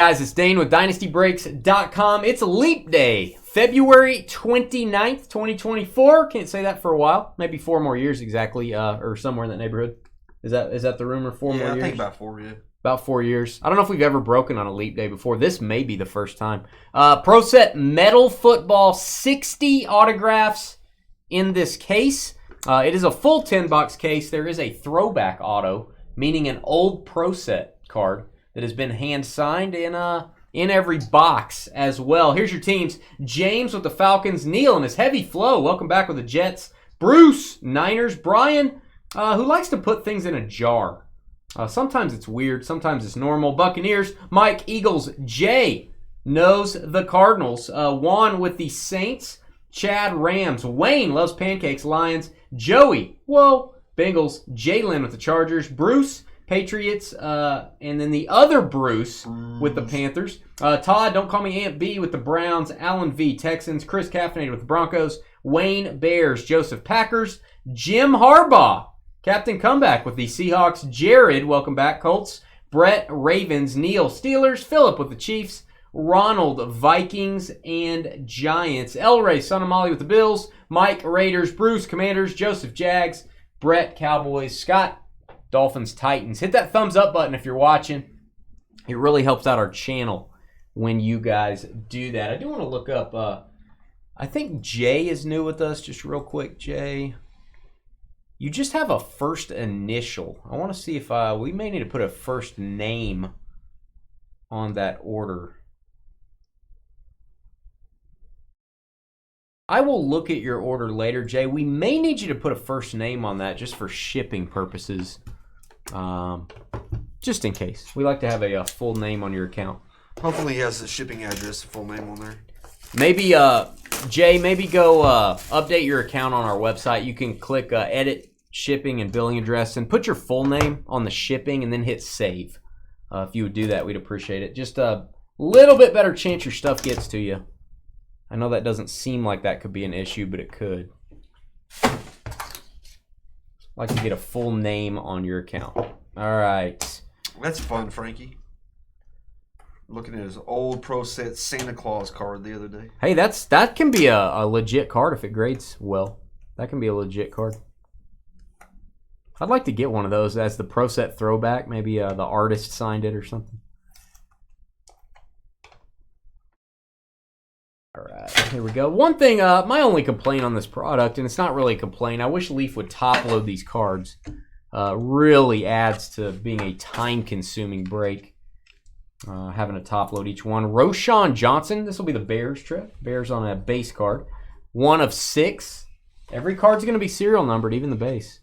Guys, it's Dane with DynastyBreaks.com. It's Leap Day, February 29th, 2024. Can't say that for a while. Maybe 4 more years exactly, or somewhere in that neighborhood. Is that the rumor? 4 more years? Yeah, I think about 4, yeah. About 4 years. I don't know if we've ever broken on a Leap Day before. This may be the first time. Pro Set Metal Football, 60 autographs in this case. It is a full 10-box case. There is a throwback auto, meaning an old Pro Set card that has been hand-signed in every box as well. Here's your teams. James with the Falcons. Neil and his Heavy Flow. Welcome back with the Jets. Bruce, Niners. Brian, who likes to put things in a jar. Sometimes it's weird. Sometimes it's normal. Buccaneers. Mike, Eagles. Jay knows the Cardinals. Juan with the Saints. Chad, Rams. Wayne loves pancakes. Lions. Joey, whoa, Bengals. Jalen with the Chargers. Bruce, Patriots, and then the other Bruce with the Panthers. Todd, don't call me Aunt B with the Browns. Alan V, Texans. Chris Caffeinated with the Broncos. Wayne, Bears. Joseph, Packers. Jim Harbaugh, Captain Comeback with the Seahawks. Jared, welcome back, Colts. Brett, Ravens. Neil, Steelers. Philip with the Chiefs. Ronald, Vikings and Giants. Elray, Son of Molly with the Bills. Mike, Raiders. Bruce, Commanders. Joseph, Jags. Brett, Cowboys. Scott, Dolphins, Titans. Hit that thumbs up button if you're watching. It really helps out our channel when you guys do that. I do want to look up, I think Jay is new with us. Just real quick, Jay. You just have a first initial. I want to see if we may need to put a first name on that order. I will look at your order later, Jay. We may need you to put a first name on that just for shipping purposes. Just in case. We like to have a full name on your account. Hopefully he has the shipping address, full name on there. Maybe, Jay, maybe go update your account on our website. You can click edit shipping and billing address and put your full name on the shipping and then hit save. If you would do that, we'd appreciate it. Just a little bit better chance your stuff gets to you. I know that doesn't seem like that could be an issue, but it could. I'd like to get a full name on your account. All right. That's fun, Frankie. Looking at his old Pro Set Santa Claus card the other day. Hey, that can be a legit card if it grades well. That can be a legit card. I'd like to get one of those as the Pro Set throwback. Maybe the artist signed it or something. All right, here we go. One thing, my only complaint on this product, and it's not really a complaint, I wish Leaf would top load these cards. Really adds to being a time-consuming break. Having to top load each one. Roshan Johnson, this will be the Bears trip. Bears on a base card. 1 of 6. Every card's going to be serial numbered, even the base.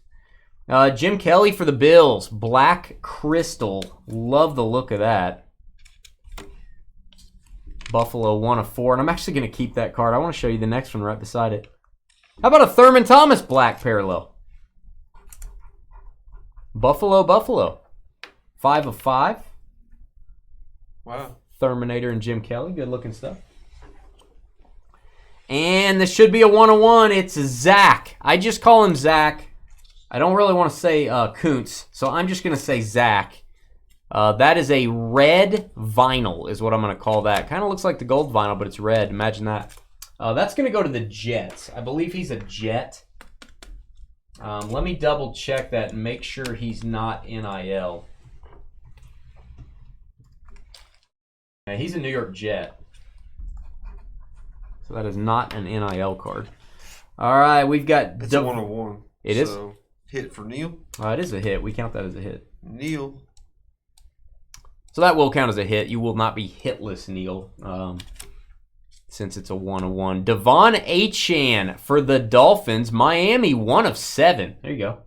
Jim Kelly for the Bills. Black Crystal. Love the look of that. Buffalo 1 of 4. And I'm actually going to keep that card. I want to show you the next one right beside it. How about a Thurman Thomas black parallel? Buffalo. 5 of 5. Wow. Terminator and Jim Kelly. Good looking stuff. And this should be a 1 of 1. It's Zach. I just call him Zach. I don't really want to say Kuntz, so I'm just going to say Zach. That is a red vinyl is what I'm going to call that. Kind of looks like the gold vinyl, but it's red. Imagine that. That's going to go to the Jets. I believe he's a Jet. Let me double check that and make sure he's not NIL. Yeah, he's a New York Jet. So that is not an NIL card. All right, we've got... It's a 1 of 1. It is? Hit for Neil. It is a hit. We count that as a hit. Neil. So that will count as a hit. You will not be hitless, Neil, since it's a 1 of 1. Devon Achane for the Dolphins. Miami, 1 of 7. There you go.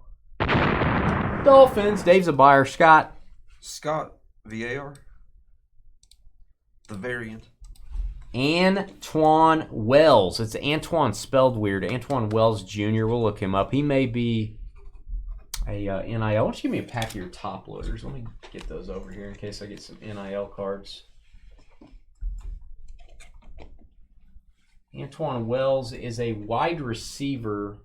Dolphins. Dave's a buyer. Scott, VAR. The variant. Antoine Wells. It's Antoine spelled weird. Antoine Wells Jr. We'll look him up. He may be a NIL. Why don't you give me a pack of your top loaders? Let me get those over here in case I get some NIL cards. Antoine Wells is a wide receiver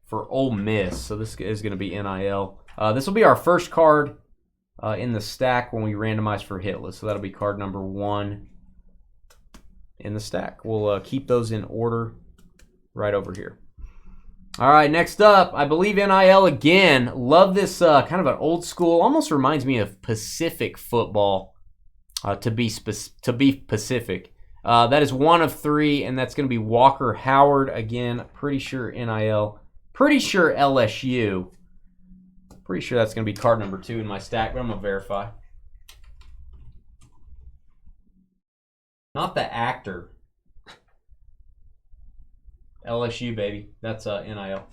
for Ole Miss, so this is going to be NIL. This will be our first card in the stack when we randomize for hitless. So that'll be card number 1 in the stack. We'll keep those in order right over here. All right, next up, I believe NIL again. Love this kind of an old school, almost reminds me of Pacific football, to be Pacific. That is 1 of 3, and that's going to be Walker Howard again. Pretty sure NIL. Pretty sure LSU. Pretty sure that's going to be card number 2 in my stack, but I'm going to verify. Not the actor. LSU, baby. That's NIL.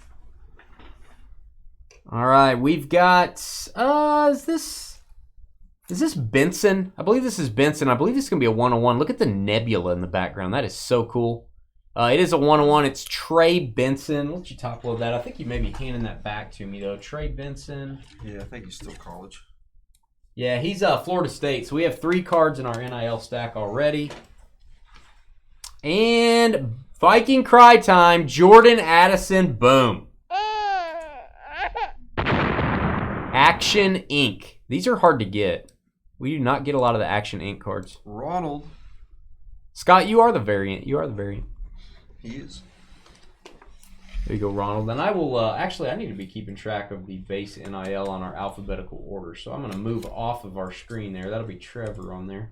All right, we've got, is this Benson? I believe this is Benson. I believe this is going to be a 101. Look at the nebula in the background. That is so cool. It is a 101. It's Trey Benson. Why don't you top load that? I think you may be handing that back to me, though. Trey Benson. Yeah, I think he's still college. Yeah, he's Florida State. So we have 3 cards in our NIL stack already. And Viking Cry time. Jordan Addison. Boom. Action Inc. These are hard to get. We do not get a lot of the Action Inc. cards. Ronald. Scott, you are the variant. You are the variant. He is. There you go, Ronald. And I will, actually, I need to be keeping track of the base NIL on our alphabetical order. So I'm going to move off of our screen there. That'll be Trevor on there.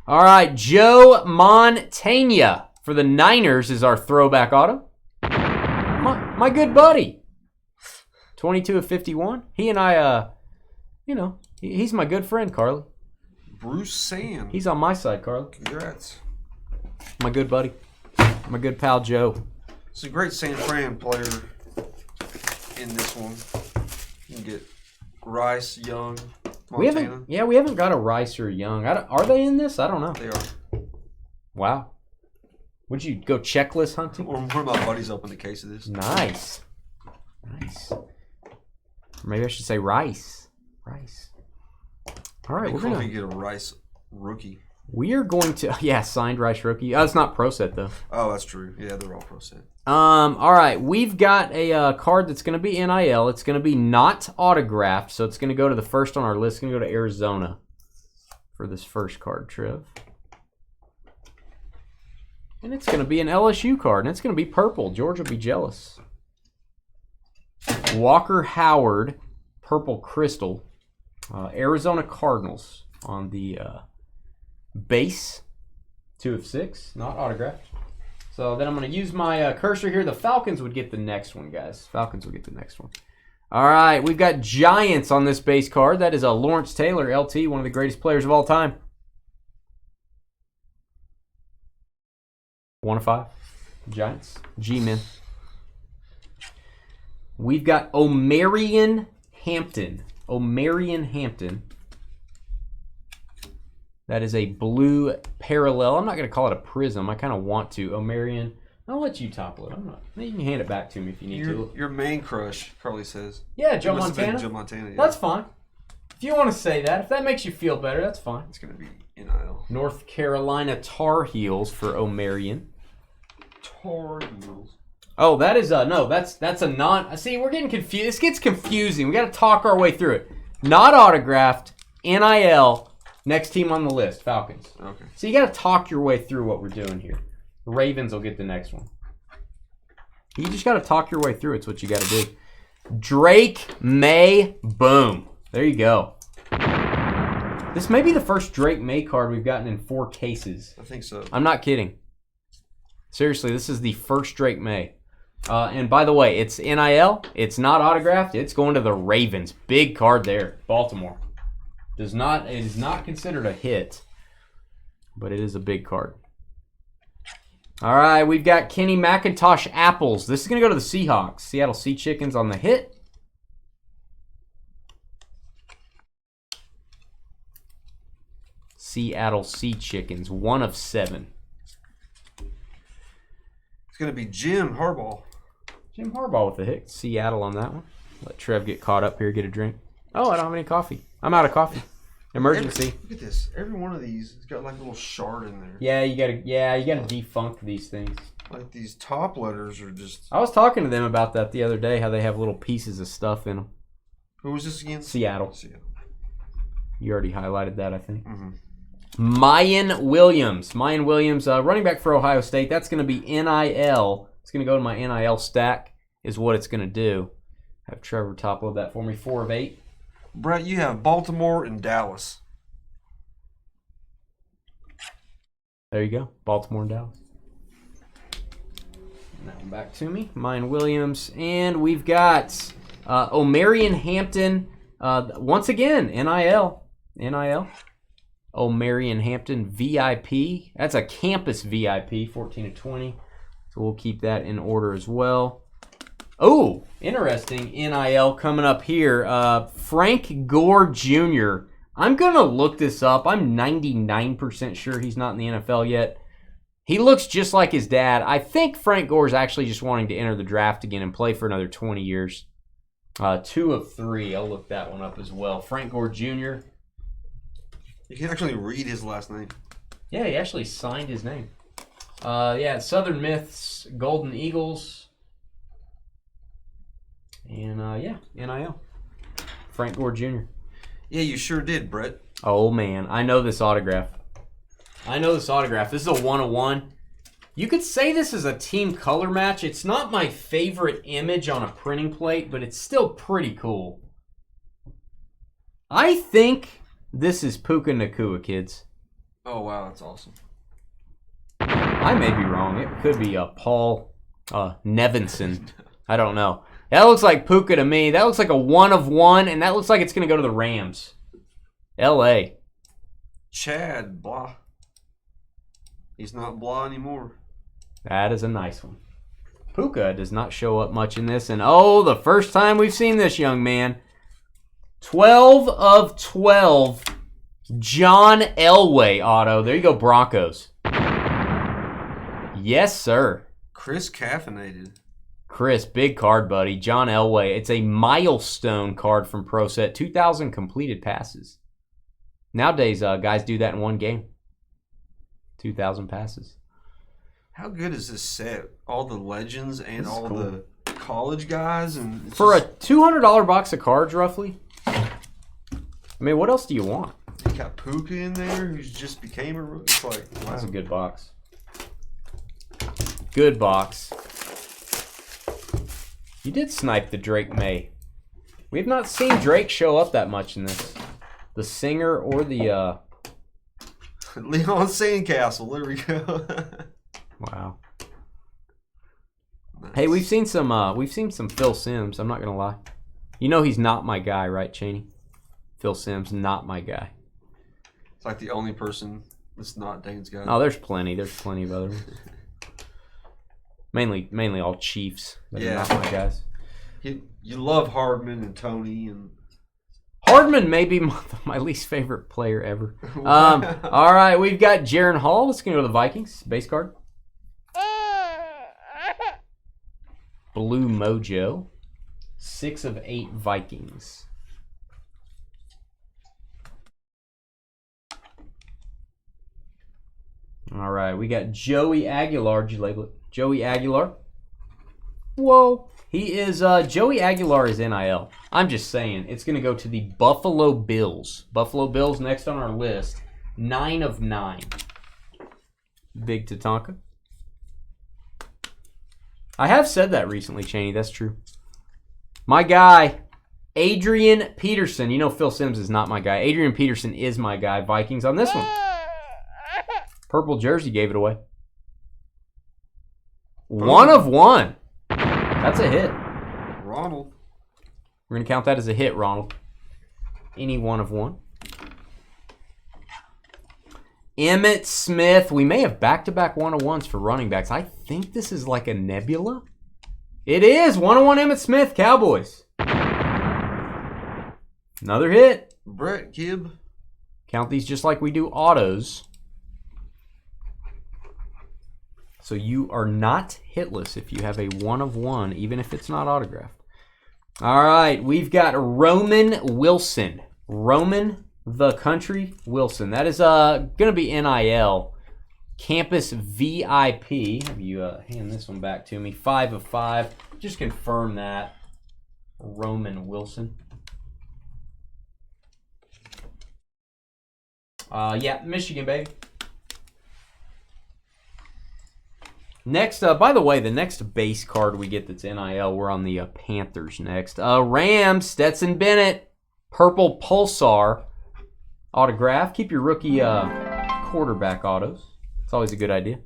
All right, Joe Montana for the Niners is our throwback auto. My good buddy. 22 of 51. He and I, he's my good friend, Carly. Bruce Sand. He's on my side, Carly. Congrats. My good buddy. My good pal, Joe. It's a great San Fran player in this one. You can get Rice, Young, Montana. We haven't got a Rice or Young. Are they in this? I don't know. They are. Wow. Would you go checklist hunting? One of my buddies opened a case of this. Nice. Or maybe I should say Rice. Rice. All right, we're going to get a Rice rookie. We are going to, signed Rice rookie. Oh, it's not Pro Set though. Oh, that's true. Yeah, they're all Pro Set. All right, we've got a card that's going to be NIL. It's going to be not autographed, so it's going to go to the first on our list. It's going to go to Arizona for this first card, Trev. And it's going to be an LSU card, and it's going to be purple. George will be jealous. Walker Howard, purple crystal. Arizona Cardinals on the base. 2 of 6, not autographed. So then I'm going to use my cursor here. The Falcons would get the next one, guys. Falcons would get the next one. All right, we've got Giants on this base card. That is a Lawrence Taylor, LT, one of the greatest players of all time. 1 of 5. Giants. G-men. We've got Omarion Hampton. Omarion Hampton. That is a blue parallel. I'm not going to call it a prism. I kind of want to. Omarion. I'll let you topple it. I'm not. You can hand it back to me if you need to. Your main crush, Carly says. Yeah, Joe Montana. Joe Montana. Yeah. That's fine. If you want to say that, if that makes you feel better, that's fine. It's going to be NIL. North Carolina Tar Heels for Omarion. Tar Heels. Oh, that is no. That's a non. See, we're getting confused. This gets confusing. We got to talk our way through it. Not autographed. NIL. Next team on the list, Falcons. Okay. So you got to talk your way through what we're doing here. The Ravens will get the next one. You just got to talk your way through. It's what you got to do. Drake May. Boom. There you go. This may be the first Drake May card we've gotten in 4 cases. I think so. I'm not kidding. Seriously, this is the first Drake May. And by the way, it's NIL. It's not autographed. It's going to the Ravens. Big card there. Baltimore. It is not considered a hit, but it is a big card. All right, we've got Kenny McIntosh Apples. This is going to go to the Seahawks. Seattle Sea Chickens on the hit. Seattle Sea Chickens, 1 of 7. It's going to be Jim Harbaugh. Jim Harbaugh with the hit. Seattle on that one. Let Trev get caught up here, get a drink. Oh, I don't have any coffee. I'm out of coffee. Emergency. Look at this. Every one of these has got like a little shard in there. Yeah, you gotta defunk these things. Like these top letters are just. I was talking to them about that the other day. How they have little pieces of stuff in them. Who was this again? Seattle. You already highlighted that, I think. Mm-hmm. Mayan Williams. Running back for Ohio State. That's going to be NIL. It's going to go to my NIL stack is what it's going to do. Have Trevor top load that for me. 4 of 8. Brett, you have Baltimore and Dallas. There you go. Baltimore and Dallas. That one back to me. Mayan Williams. And we've got O'Marion Hampton. Once again, NIL. O'Marion Hampton VIP. That's a campus VIP, 14 of 20. So we'll keep that in order as well. Oh, interesting NIL coming up here. Frank Gore Jr. I'm going to look this up. I'm 99% sure he's not in the NFL yet. He looks just like his dad. I think Frank Gore is actually just wanting to enter the draft again and play for another 20 years. 2 of 3. I'll look that one up as well. Frank Gore Jr. You can actually read his last name. Yeah, he actually signed his name. Southern Myths, Golden Eagles. And, NIL. Frank Gore Jr. Yeah, you sure did, Brett. Oh, man. I know this autograph. This is a 1-of-1. You could say this is a team color match. It's not my favorite image on a printing plate, but it's still pretty cool. I think this is Puka Nacua, kids. Oh, wow, that's awesome. I may be wrong. It could be Paul Nevinson. I don't know. That looks like Puka to me. That looks like a 1-of-1, and that looks like it's going to go to the Rams. L.A. Chad Blah. He's not Blah anymore. That is a nice one. Puka does not show up much in this, and the first time we've seen this young man. 12 of 12. John Elway auto. There you go, Broncos. Yes, sir. Chris caffeinated. Chris, big card, buddy. John Elway. It's a milestone card from Pro Set. 2,000 completed passes. Nowadays, guys do that in one game. 2,000 passes. How good is this set? All the legends and all cool. the college guys, and for a $200 box of cards, roughly. I mean, what else do you want? You got Puka in there, who's just became a rookie. It's like, wow. That's a good box. Good box. You did snipe the Drake May. We have not seen Drake show up that much in this. The singer or the Leon Sandcastle. There we go. Wow. Nice. Hey, we've seen some Phil Simms. I'm not gonna lie. You know he's not my guy, right, Cheney? Phil Simms, not my guy. It's like the only person that's not Dane's guy. Oh, there's plenty. There's plenty of other ones. Mainly all Chiefs. That are not my guys. You love Hardman and Tony and Hardman may be my least favorite player ever. All right, we've got Jaron Hall. Let's go to the Vikings. Base card. Blue Mojo. 6 of 8 Vikings. All right, we got Joey Aguilar. Did you label it? Joey Aguilar. Whoa. He is, Joey Aguilar is NIL. I'm just saying, it's going to go to the Buffalo Bills. Buffalo Bills next on our list. 9 of 9. Big Tatanka. I have said that recently, Cheney. That's true. My guy, Adrian Peterson. You know Phil Simms is not my guy. Adrian Peterson is my guy. Vikings on this one. Purple jersey gave it away. 1 of 1. That's a hit. Ronald. We're going to count that as a hit, Ronald. Any 1 of 1. Emmitt Smith. We may have back-to-back 1-of-1s for running backs. I think this is like a nebula. It is. 1-of-1 Emmitt Smith, Cowboys. Another hit. Brett Gibb. Count these just like we do autos. So you are not hitless if you have a 1-of-1, even if it's not autographed. All right, we've got Roman Wilson. Roman the Country Wilson. That is going to be NIL. Campus VIP. Have you hand this one back to me. 5 of 5. Just confirm that. Roman Wilson. Yeah, Michigan, baby. Next, by the way, the next base card we get that's NIL, we're on the Panthers next. Rams, Stetson Bennett, purple Pulsar autograph. Keep your rookie quarterback autos. It's always a good idea.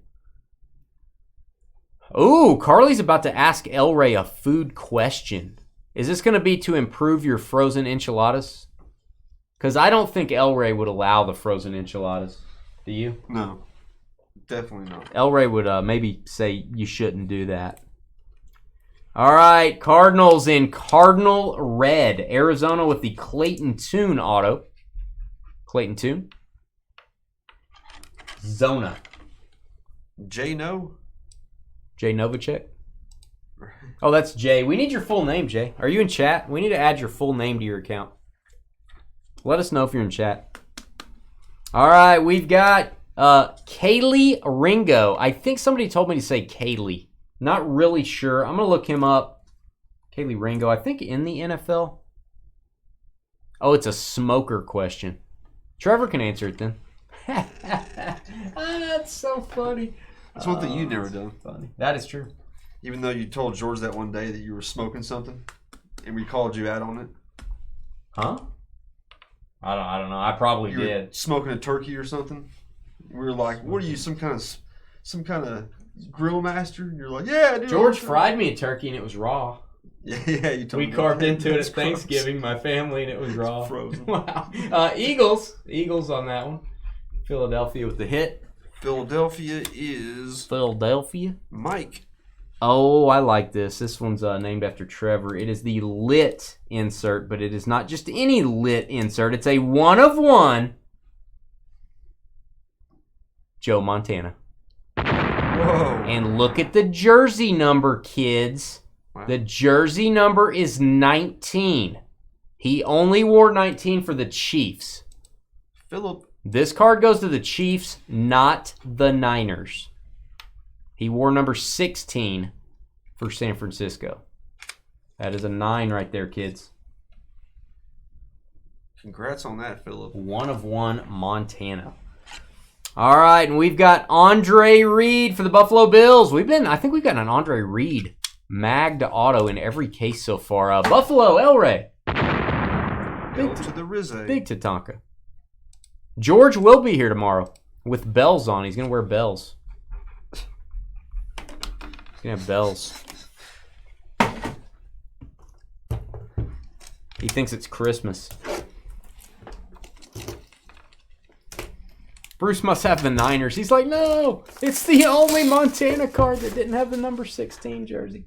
Ooh, Carly's about to ask Elray a food question. Is this going to be to improve your frozen enchiladas? Because I don't think Elray would allow the frozen enchiladas. Do you? No. Definitely not. Elray would maybe say you shouldn't do that. All right, Cardinals in Cardinal Red. Arizona with the Clayton Tune auto. Clayton Tune. Zona. Jay Novacek. Oh, that's Jay. We need your full name, Jay. Are you in chat? We need to add your full name to your account. Let us know if you're in chat. All right, we've got Kaylee Ringo. I think somebody told me to say Kaylee. Not really sure. I'm going to look him up. Kaylee Ringo, I think in the NFL. Oh, it's a smoker question. Trevor can answer it then. That's so funny. That's one thing you've never done. Funny. That is true. Even though you told George that one day that you were smoking something, and we called you out on it. Huh? I don't know. I probably You did. were smoking a turkey or something. We were like, "What are you, some kind of grill master?" And you're like, "Yeah, dude." George fried me a turkey and it was raw. Yeah, you told me. We carved into it at That's gross. Thanksgiving, my family, and it was raw. Frozen. Wow. Eagles on that one. Philadelphia with the hit. Philadelphia is Philadelphia. Mike. Oh, I like this. This one's named after Trevor. It is the lit insert, but it is not just any lit insert. It's a 1/1 Joe Montana. Whoa. And look at the jersey number, kids. Wow. The jersey number is 19. He only wore 19 for the Chiefs. Philip. This card goes to the Chiefs, not the Niners. He wore number 16 for San Francisco. That is a 9 right there, kids. Congrats on that, Philip. 1/1 Montana. All right, and we've got Andre Reed for the Buffalo Bills. I think we've got an Andre Reed magged auto in every case so far. Buffalo, Elray. Go to the Rizzo. Big Tatanka. George will be here tomorrow with bells on. He's going to wear bells. He's going to have bells. He thinks it's Christmas. Bruce must have the Niners. He's like, no, it's the only Montana card that didn't have the number 16 jersey.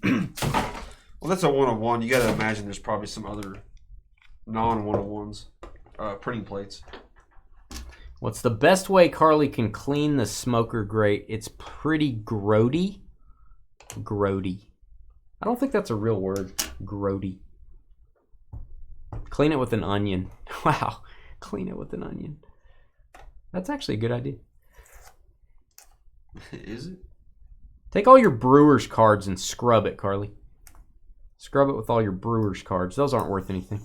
Well, that's a 1/1. You got to imagine there's probably some other non-1/1s, printing plates. What's the best way Carly can clean the smoker grate? It's pretty grody. Grody. I don't think that's a real word. Grody. Clean it with an onion. Wow. Clean it with an onion. That's actually a good idea. Is it? Take all your Brewers cards and scrub it, Carly. Scrub it with all your Brewers cards. Those aren't worth anything.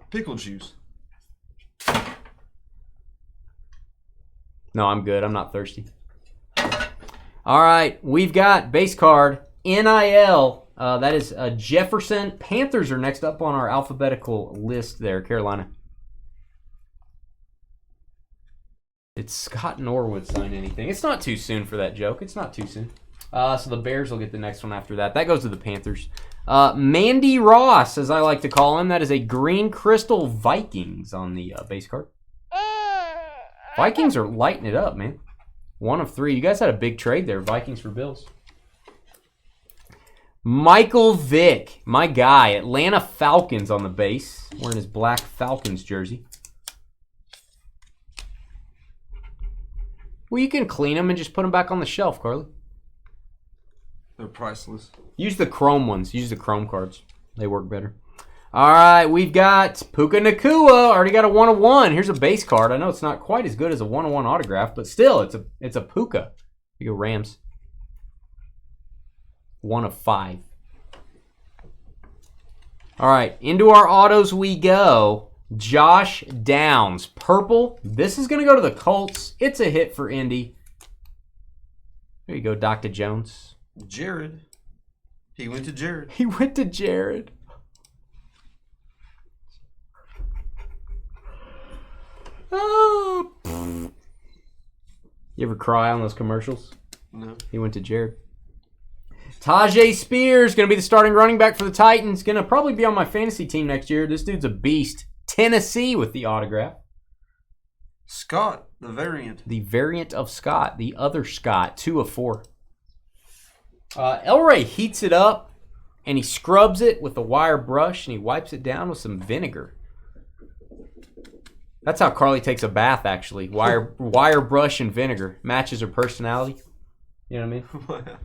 Pickle juice. No, I'm good. I'm not thirsty. All right. We've got base card NIL. That is Jefferson. Panthers are next up on our alphabetical list there. Carolina. Did Scott Norwood sign anything? It's not too soon for that joke. It's not too soon. So the Bears will get the next one after that. That goes to the Panthers. Mandy Ross, as I like to call him. That is a green crystal Vikings on the base card. Vikings are lighting it up, man. 1/3. You guys had a big trade there. Vikings for Bills. Michael Vick, my guy. Atlanta Falcons on the base. Wearing his black Falcons jersey. Well, you can clean them and just put them back on the shelf, Carly. They're priceless. Use the chrome ones. Use the chrome cards. They work better. All right, we've got Puka Nacua. Already got a 1/1. Here's a base card. I know it's not quite as good as a 1/1 autograph, but still, it's a Puka. Here you go, Rams. 1/5. All right, into our autos we go. Josh Downs. Purple. This is going to go to the Colts. It's a hit for Indy. There you go, Dr. Jones. Jared. He went to Jared. He went to Jared. Oh. You ever cry on those commercials? No. He went to Jared. Tajay Spears, going to be the starting running back for the Titans. Going to probably be on my fantasy team next year. This dude's a beast. Tennessee with the autograph. Scott, the variant. The variant of Scott. The other Scott. 2 of 4. Elray heats it up, and he scrubs it with a wire brush, and he wipes it down with some vinegar. That's how Carly takes a bath, actually. Wire brush and vinegar. Matches her personality. You know what I mean?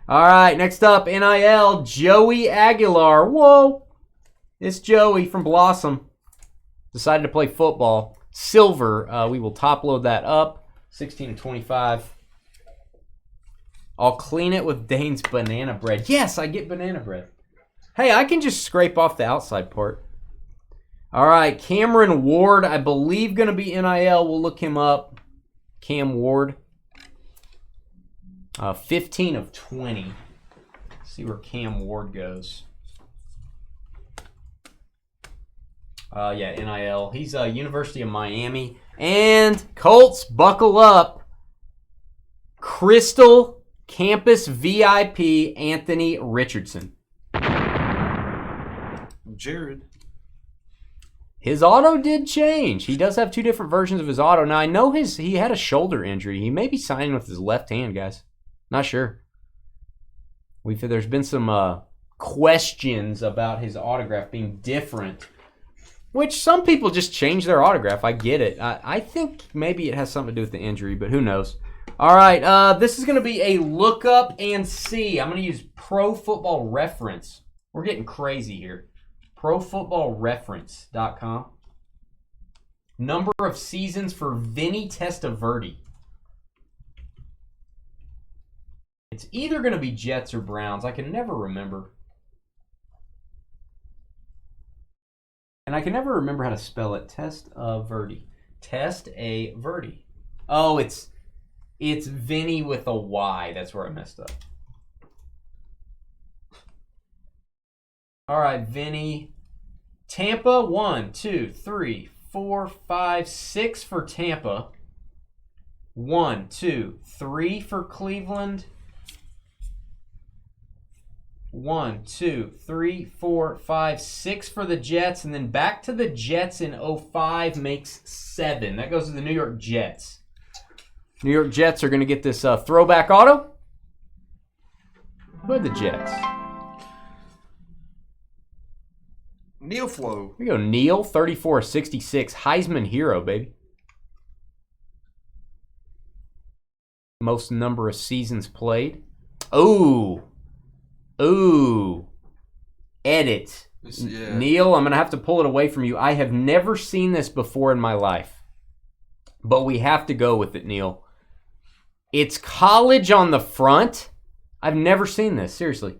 All right, next up, NIL, Joey Aguilar. Whoa. It's Joey from Blossom. Decided to play football. Silver. We will top load that up. 16 and 25. I'll clean it with Dane's banana bread. Yes, I get banana bread. Hey, I can just scrape off the outside part. All right, Cameron Ward, I believe going to be NIL. We'll look him up. Cam Ward. 15 of 20. Let's see where Cam Ward goes. Yeah, NIL. He's University of Miami. And Colts, buckle up. Crystal Campus VIP Anthony Richardson. Jared. His auto did change. He does have 2 different versions of his auto. Now, I know he had a shoulder injury. He may be signing with his left hand, guys. Not sure. There's been some questions about his autograph being different, which some people just change their autograph. I get it. I think maybe it has something to do with the injury, but who knows. All right, this is going to be a look up and see. I'm going to use Pro Football Reference. We're getting crazy here. ProFootballReference.com. Number of seasons for Vinny Testaverde. It's either going to be Jets or Browns. I can never remember. And I can never remember how to spell it. Testaverde. Testaverde. Oh, it's Vinny with a Y. That's where I messed up. All right, Vinny. Tampa, 1, 2, 3, 4, 5, 6 for Tampa. 1, 2, 3 for Cleveland. 1, 2, 3, 4, 5, 6 for the Jets. And then back to the Jets in 05 makes 7. That goes to the New York Jets. New York Jets are going to get this throwback auto. Who are the Jets? Neil Flow. Here we go. Neil, 34-66. Heisman hero, baby. Most number of seasons played. Ooh. Edit. Yeah. Neil, I'm going to have to pull it away from you. I have never seen this before in my life. But we have to go with it, Neil. It's college on the front. I've never seen this, seriously.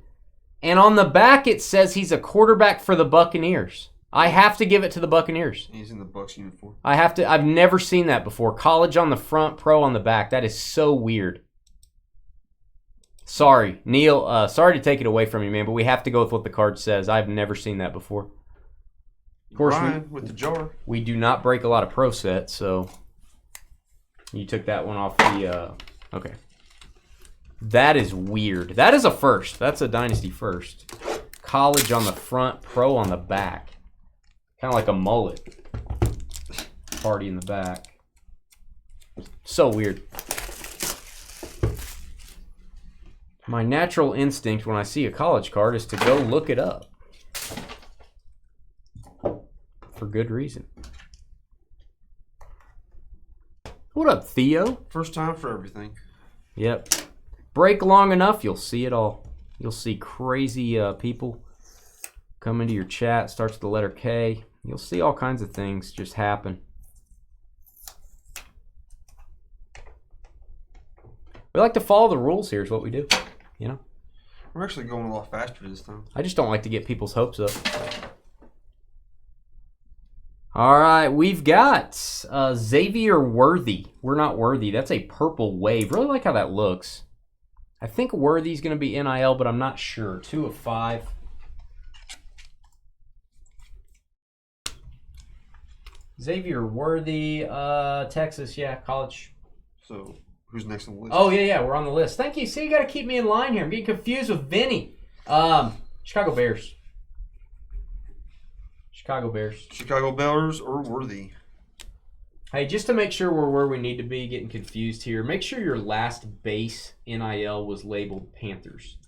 And on the back, it says he's a quarterback for the Buccaneers. I have to give it to the Buccaneers. He's in the Bucs uniform. I've never seen that before. College on the front, pro on the back. That is so weird. Sorry, Neil. Sorry to take it away from you, man, but we have to go with what the card says. I've never seen that before. Of course, Ryan with the jar. We do not break a lot of pro sets, so you took that one off the... Okay. That is weird. That is a first. That's a Dynasty first. College on the front, pro on the back. Kind of like a mullet. Party in the back. So weird. My natural instinct when I see a college card is to go look it up. For good reason. What up, Theo? First time for everything. Yep. Break long enough, you'll see it all. You'll see crazy people come into your chat. Starts with the letter K. You'll see all kinds of things just happen. We like to follow the rules here is what we do. You know? We're actually going a lot faster this time. I just don't like to get people's hopes up. All right, we've got Xavier Worthy. We're not Worthy. That's a purple wave. Really like how that looks. I think Worthy's going to be NIL, but I'm not sure. 2 of 5. Xavier Worthy, Texas, yeah, college. So, who's next on the list? Oh, yeah, we're on the list. Thank you. See, you got to keep me in line here. I'm getting confused with Vinny. Chicago Bears. Chicago Bears. Chicago Bears or Worthy? Hey, just to make sure we're where we need to be, getting confused here, make sure your last base NIL was labeled Panthers.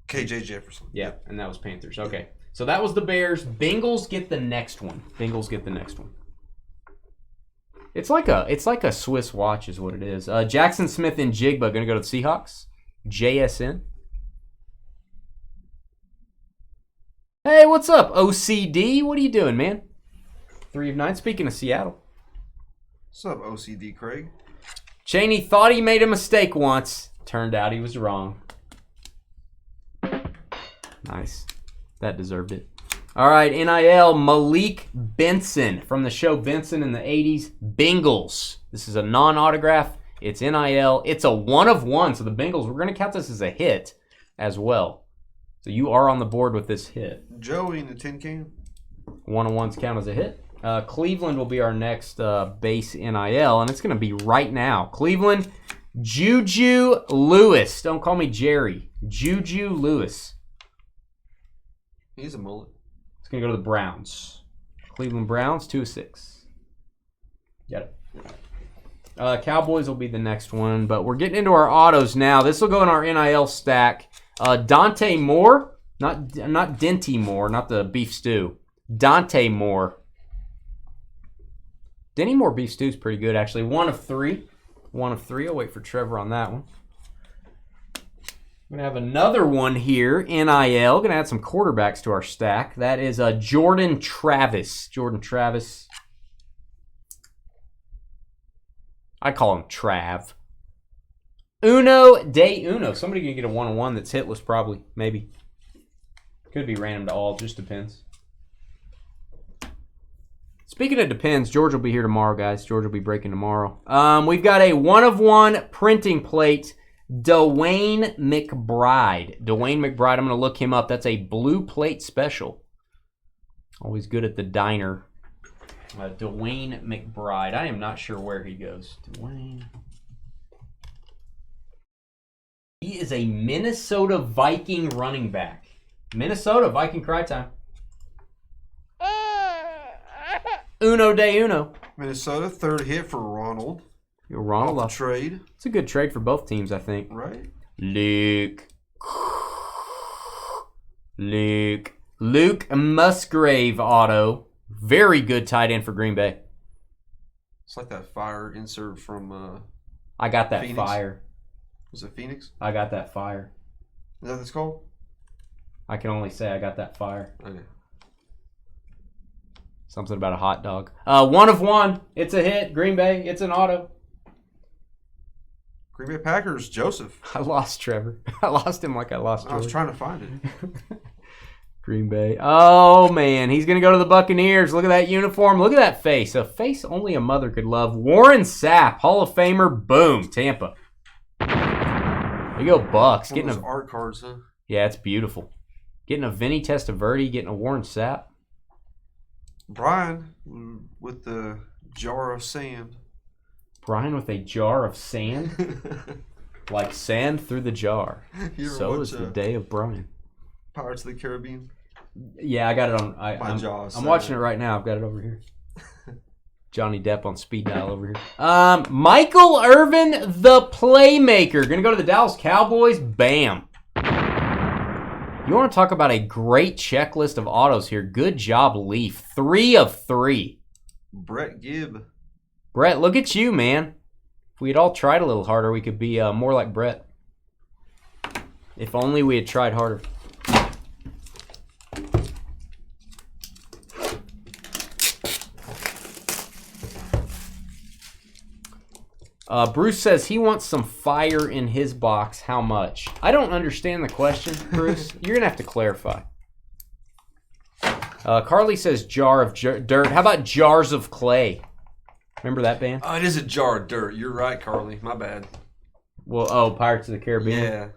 KJ Jefferson. Yeah, and that was Panthers. Okay. So that was the Bears. Bengals get the next one. Bengals get the next one. It's like a Swiss watch is what it is. Jackson Smith and Jigba going to go to the Seahawks. JSN. Hey, what's up, OCD? What are you doing, man? 3 of 9. Speaking of Seattle. What's up, OCD Craig? Cheney thought he made a mistake once. Turned out he was wrong. Nice. That deserved it. All right, NIL, Malik Benson from the show Benson in the 80s. Bengals. This is a non-autograph. It's NIL. It's a 1 of 1. So the Bengals, we're going to count this as a hit as well. So you are on the board with this hit. Joey in the tin can. 1 of 1s count as a hit. Cleveland will be our next base NIL, and it's going to be right now. Cleveland, Juju Lewis. Don't call me Jerry. Juju Lewis. He's a mullet. It's going to go to the Browns. Cleveland Browns, 2 of 6. Got it. Cowboys will be the next one, but we're getting into our autos now. This will go in our NIL stack. Dante Moore, not Denty Moore, not the beef stew. Dante Moore. Denny Moore beef stew is pretty good, actually. 1 of 3. 1 of 3. I'll wait for Trevor on that one. We're going to have another one here, NIL. Going to add some quarterbacks to our stack. That is Jordan Travis. Jordan Travis. I call him Trav. Uno de Uno. Somebody can get a 1 of 1 that's hitless, probably. Maybe. Could be random to all. Just depends. Speaking of depends, George will be here tomorrow, guys. George will be breaking tomorrow. We've got a 1 of 1 printing plate. Dwayne McBride. Dwayne McBride, I'm going to look him up. That's a blue plate special. Always good at the diner. Dwayne McBride. I am not sure where he goes. Dwayne. He is a Minnesota Viking running back. Minnesota Viking cry time. Uno de Uno. Minnesota, 3rd hit for Ronald. Ronald off the trade. It's a good trade for both teams, I think. Right. Luke Musgrave auto. Very good tight end for Green Bay. It's like that fire insert from I got that Phoenix. fire. Was it Phoenix? I got that fire. Is that what it's called? I can only say I got that fire. Okay. Something about a hot dog. 1 of 1. It's a hit. Green Bay. It's an auto. Green Bay Packers, Joseph. I lost Trevor. I lost him like I lost George. I was trying to find it. Green Bay. Oh, man. He's going to go to the Buccaneers. Look at that uniform. Look at that face. A face only a mother could love. Warren Sapp, Hall of Famer. Boom. Tampa. There you go, Bucks. One of Getting those art cards, huh? Yeah, it's beautiful. Getting a Vinny Testaverde, getting a Warren Sapp. Brian with the jar of sand. Brian with a jar of sand? Like sand through the jar. So is the day of Brian. Pirates of the Caribbean. Yeah, I got it on. I'm watching it right now. I've got it over here. Johnny Depp on speed dial over here. Michael Irvin, the playmaker. Going to go to the Dallas Cowboys. Bam. You want to talk about a great checklist of autos here. Good job, Leaf. 3 of 3. Brett Gibb. Brett, look at you, man. If we had all tried a little harder, we could be more like Brett. If only we had tried harder. Bruce says he wants some fire in his box. How much? I don't understand the question, Bruce. You're going to have to clarify. Carly says jar of dirt. How about jars of clay? Remember that band? Oh, it is a jar of dirt. You're right, Carly. My bad. Well, oh, Pirates of the Caribbean. Yeah.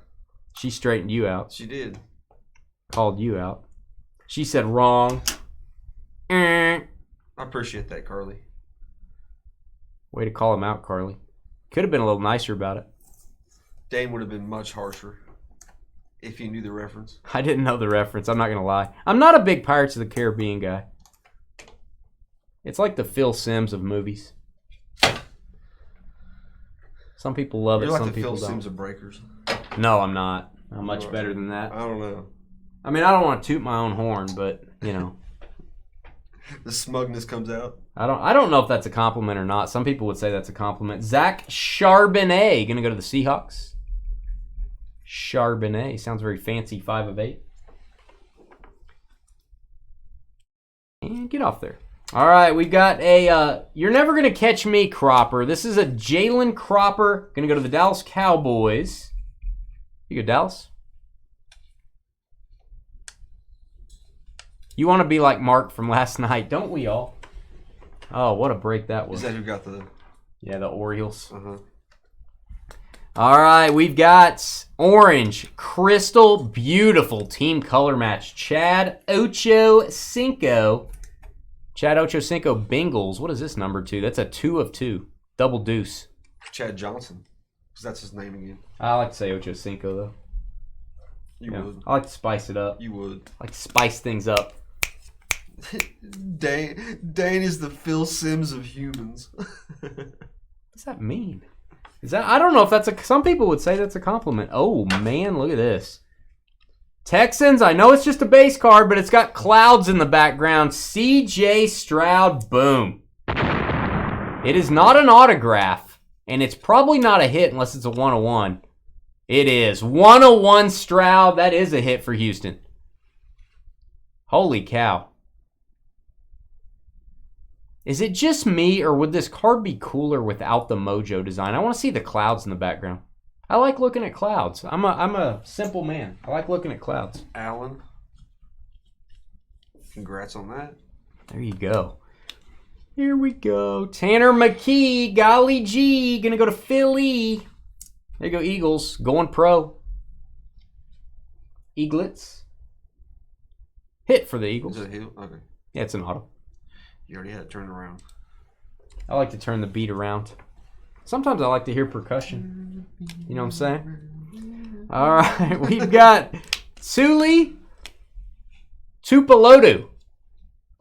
She straightened you out. She did. Called you out. She said wrong. I appreciate that, Carly. Way to call him out, Carly. Could have been a little nicer about it. Dane would have been much harsher if he knew the reference. I didn't know the reference. I'm not going to lie. I'm not a big Pirates of the Caribbean guy. It's like the Phil Simms of movies. Some people love You're it, like some the people Phil don't. Simms of Breakers. No, I'm not. I'm much better than that. I don't know. I mean, I don't want to toot my own horn, but, you know. The smugness comes out. I don't know if that's a compliment or not. Some people would say that's a compliment. Zach Charbonnet, going to go to the Seahawks. Charbonnet. Sounds very fancy, 5 of 8. And get off there. All right, we've got a You're Never Going to Catch Me Cropper. This is a Jalen Cropper. Going to go to the Dallas Cowboys. You go, Dallas. You want to be like Mark from last night, don't we all? Oh, what a break that was. Is that who got the... Yeah, the Orioles. Uh-huh. All right, we've got orange, crystal, beautiful team color match. Chad Ochocinco. Chad Ochocinco Bengals. What is this number 2? That's a 2 of 2. Double deuce. Chad Johnson. Because that's his name again. I like to say Ochocinco, though. You would. I like to spice it up. You would. I like to spice things up. Dane is the Phil Simms of humans. What does that mean? Is that, I don't know if that's a... Some people would say that's a compliment. Oh, man, look at this. Texans, I know it's just a base card, but it's got clouds in the background. C.J. Stroud, boom. It is not an autograph, and it's probably not a hit unless it's a 101. It is. 101 Stroud. That is a hit for Houston. Holy cow. Is it just me, or would this card be cooler without the Mojo design? I want to see the clouds in the background. I like looking at clouds. I'm a simple man. I like looking at clouds. Allen. Congrats on that. There you go. Here we go. Tanner McKee, golly gee, gonna go to Philly. There you go, Eagles, going pro. Eaglets. Hit for the Eagles. Is it a hit? Okay. Yeah, it's an auto. You already had it turned around. I like to turn the beat around. Sometimes I like to hear percussion. You know what I'm saying? All right, we've got Suli Tupelodu.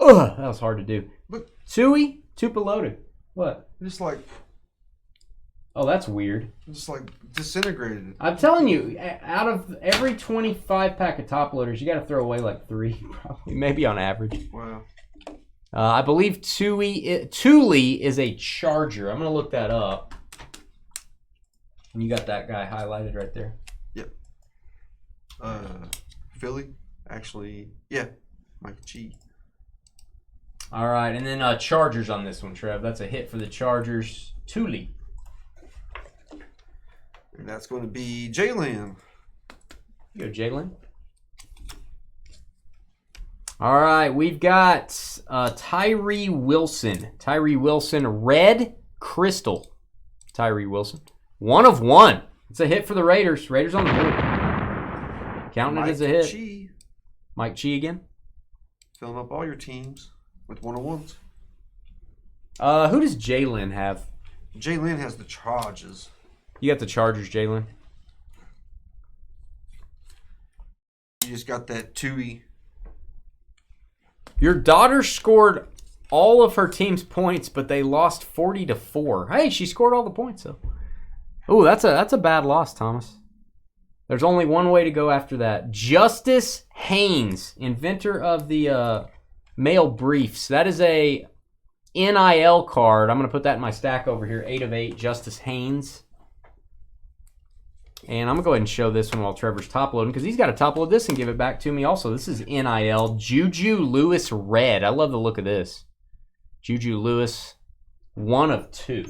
Ugh, that was hard to do. But Sui Tupelodu. What? just like weird. Just like disintegrated. I'm telling you, out of every 25 pack of top loaders, you got to throw away like 3, probably, maybe on average. Wow. I believe Thule is a Charger. I'm going to look that up. And you got that guy highlighted right there. Yep. Philly, actually, yeah, Mike G. All right, and then Chargers on this one, Trev. That's a hit for the Chargers. Thule. And that's going to be Jalen. You go, Jalen. All right, we've got Tyree Wilson. Tyree Wilson, red crystal. Tyree Wilson. 1 of 1. It's a hit for the Raiders. Raiders on the board. Counting it as a hit. Chi. Mike Chi again. Filling up all your teams with 101s. Who does Jalen have? Jalen has the Chargers. You got the Chargers, Jalen. You just got that Tui. Your daughter scored all of her team's points, but they lost 40-4. Hey, she scored all the points though. Oh, that's a bad loss, Thomas. There's only one way to go after that. Justice Haynes, inventor of the mail briefs. That is a NIL card. I'm going to put that in my stack over here. 8 of 8, Justice Haynes. And I'm going to go ahead and show this one while Trevor's top loading, because he's got to top load this and give it back to me also. This is NIL. Juju Lewis Red. I love the look of this. Juju Lewis, 1 of 2.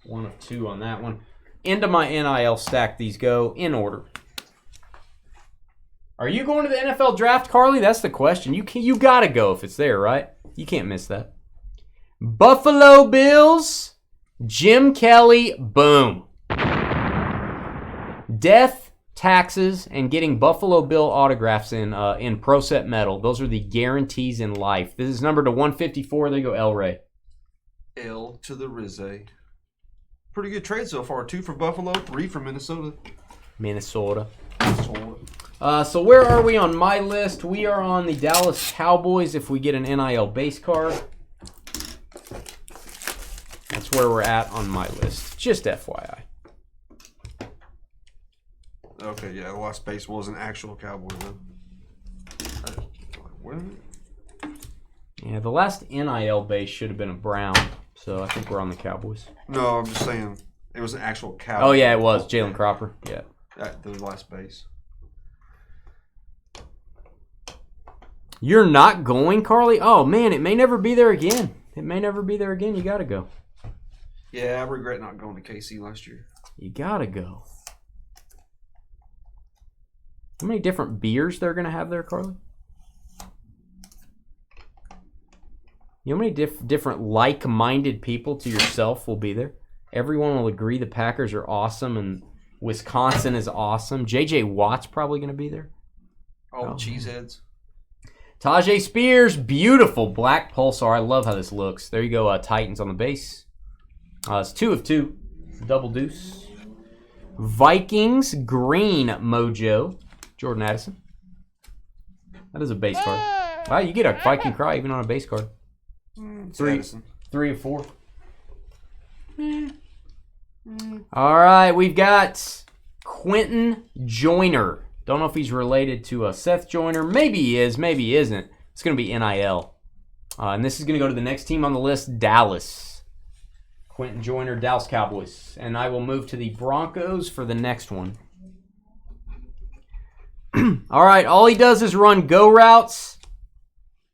1 of 2 on that one. Into my NIL stack these go in order. Are you going to the NFL draft, Carly? That's the question. You gotta go if it's there, right? You can't miss that. Buffalo Bills, Jim Kelly, boom. Death, taxes, and getting Buffalo Bill autographs in Pro Set Metal. Those are the guarantees in life. This is numbered to 154. There you go, El Rey. L to the Rizze. Pretty good trade so far. 2 for Buffalo, 3 for Minnesota. Minnesota. So where are we on my list? We are on the Dallas Cowboys if we get an NIL base card. That's where we're at on my list. Just FYI. Okay, yeah, the last base was an actual Cowboy one. Yeah, the last NIL base should have been a Brown. So I think we're on the Cowboys. No, I'm just saying it was an actual Cowboy. Oh, yeah, it was. Jalen Cropper. Yeah. The last base. You're not going, Carly? Oh, man, it may never be there again. It may never be there again. You got to go. Yeah, I regret not going to KC last year. You got to go. How many different beers they're going to have there, Carly? You know how many different like-minded people to yourself will be there? Everyone will agree the Packers are awesome and Wisconsin is awesome. J.J. Watt's probably going to be there. All the cheeseheads. Tajay Spears, beautiful black pulsar. I love how this looks. There you go, Titans on the base. It's 2 of 2. Double deuce. Vikings, green mojo. Jordan Addison. That is a base card. Wow, you get a Viking cry even on a base card. 3 of 4. All right, we've got Quentin Joyner. Don't know if he's related to Seth Joyner. Maybe he is, maybe he isn't. It's going to be NIL. And this is going to go to the next team on the list, Dallas. Quentin Joyner, Dallas Cowboys. And I will move to the Broncos for the next one. All right, all he does is run go routes.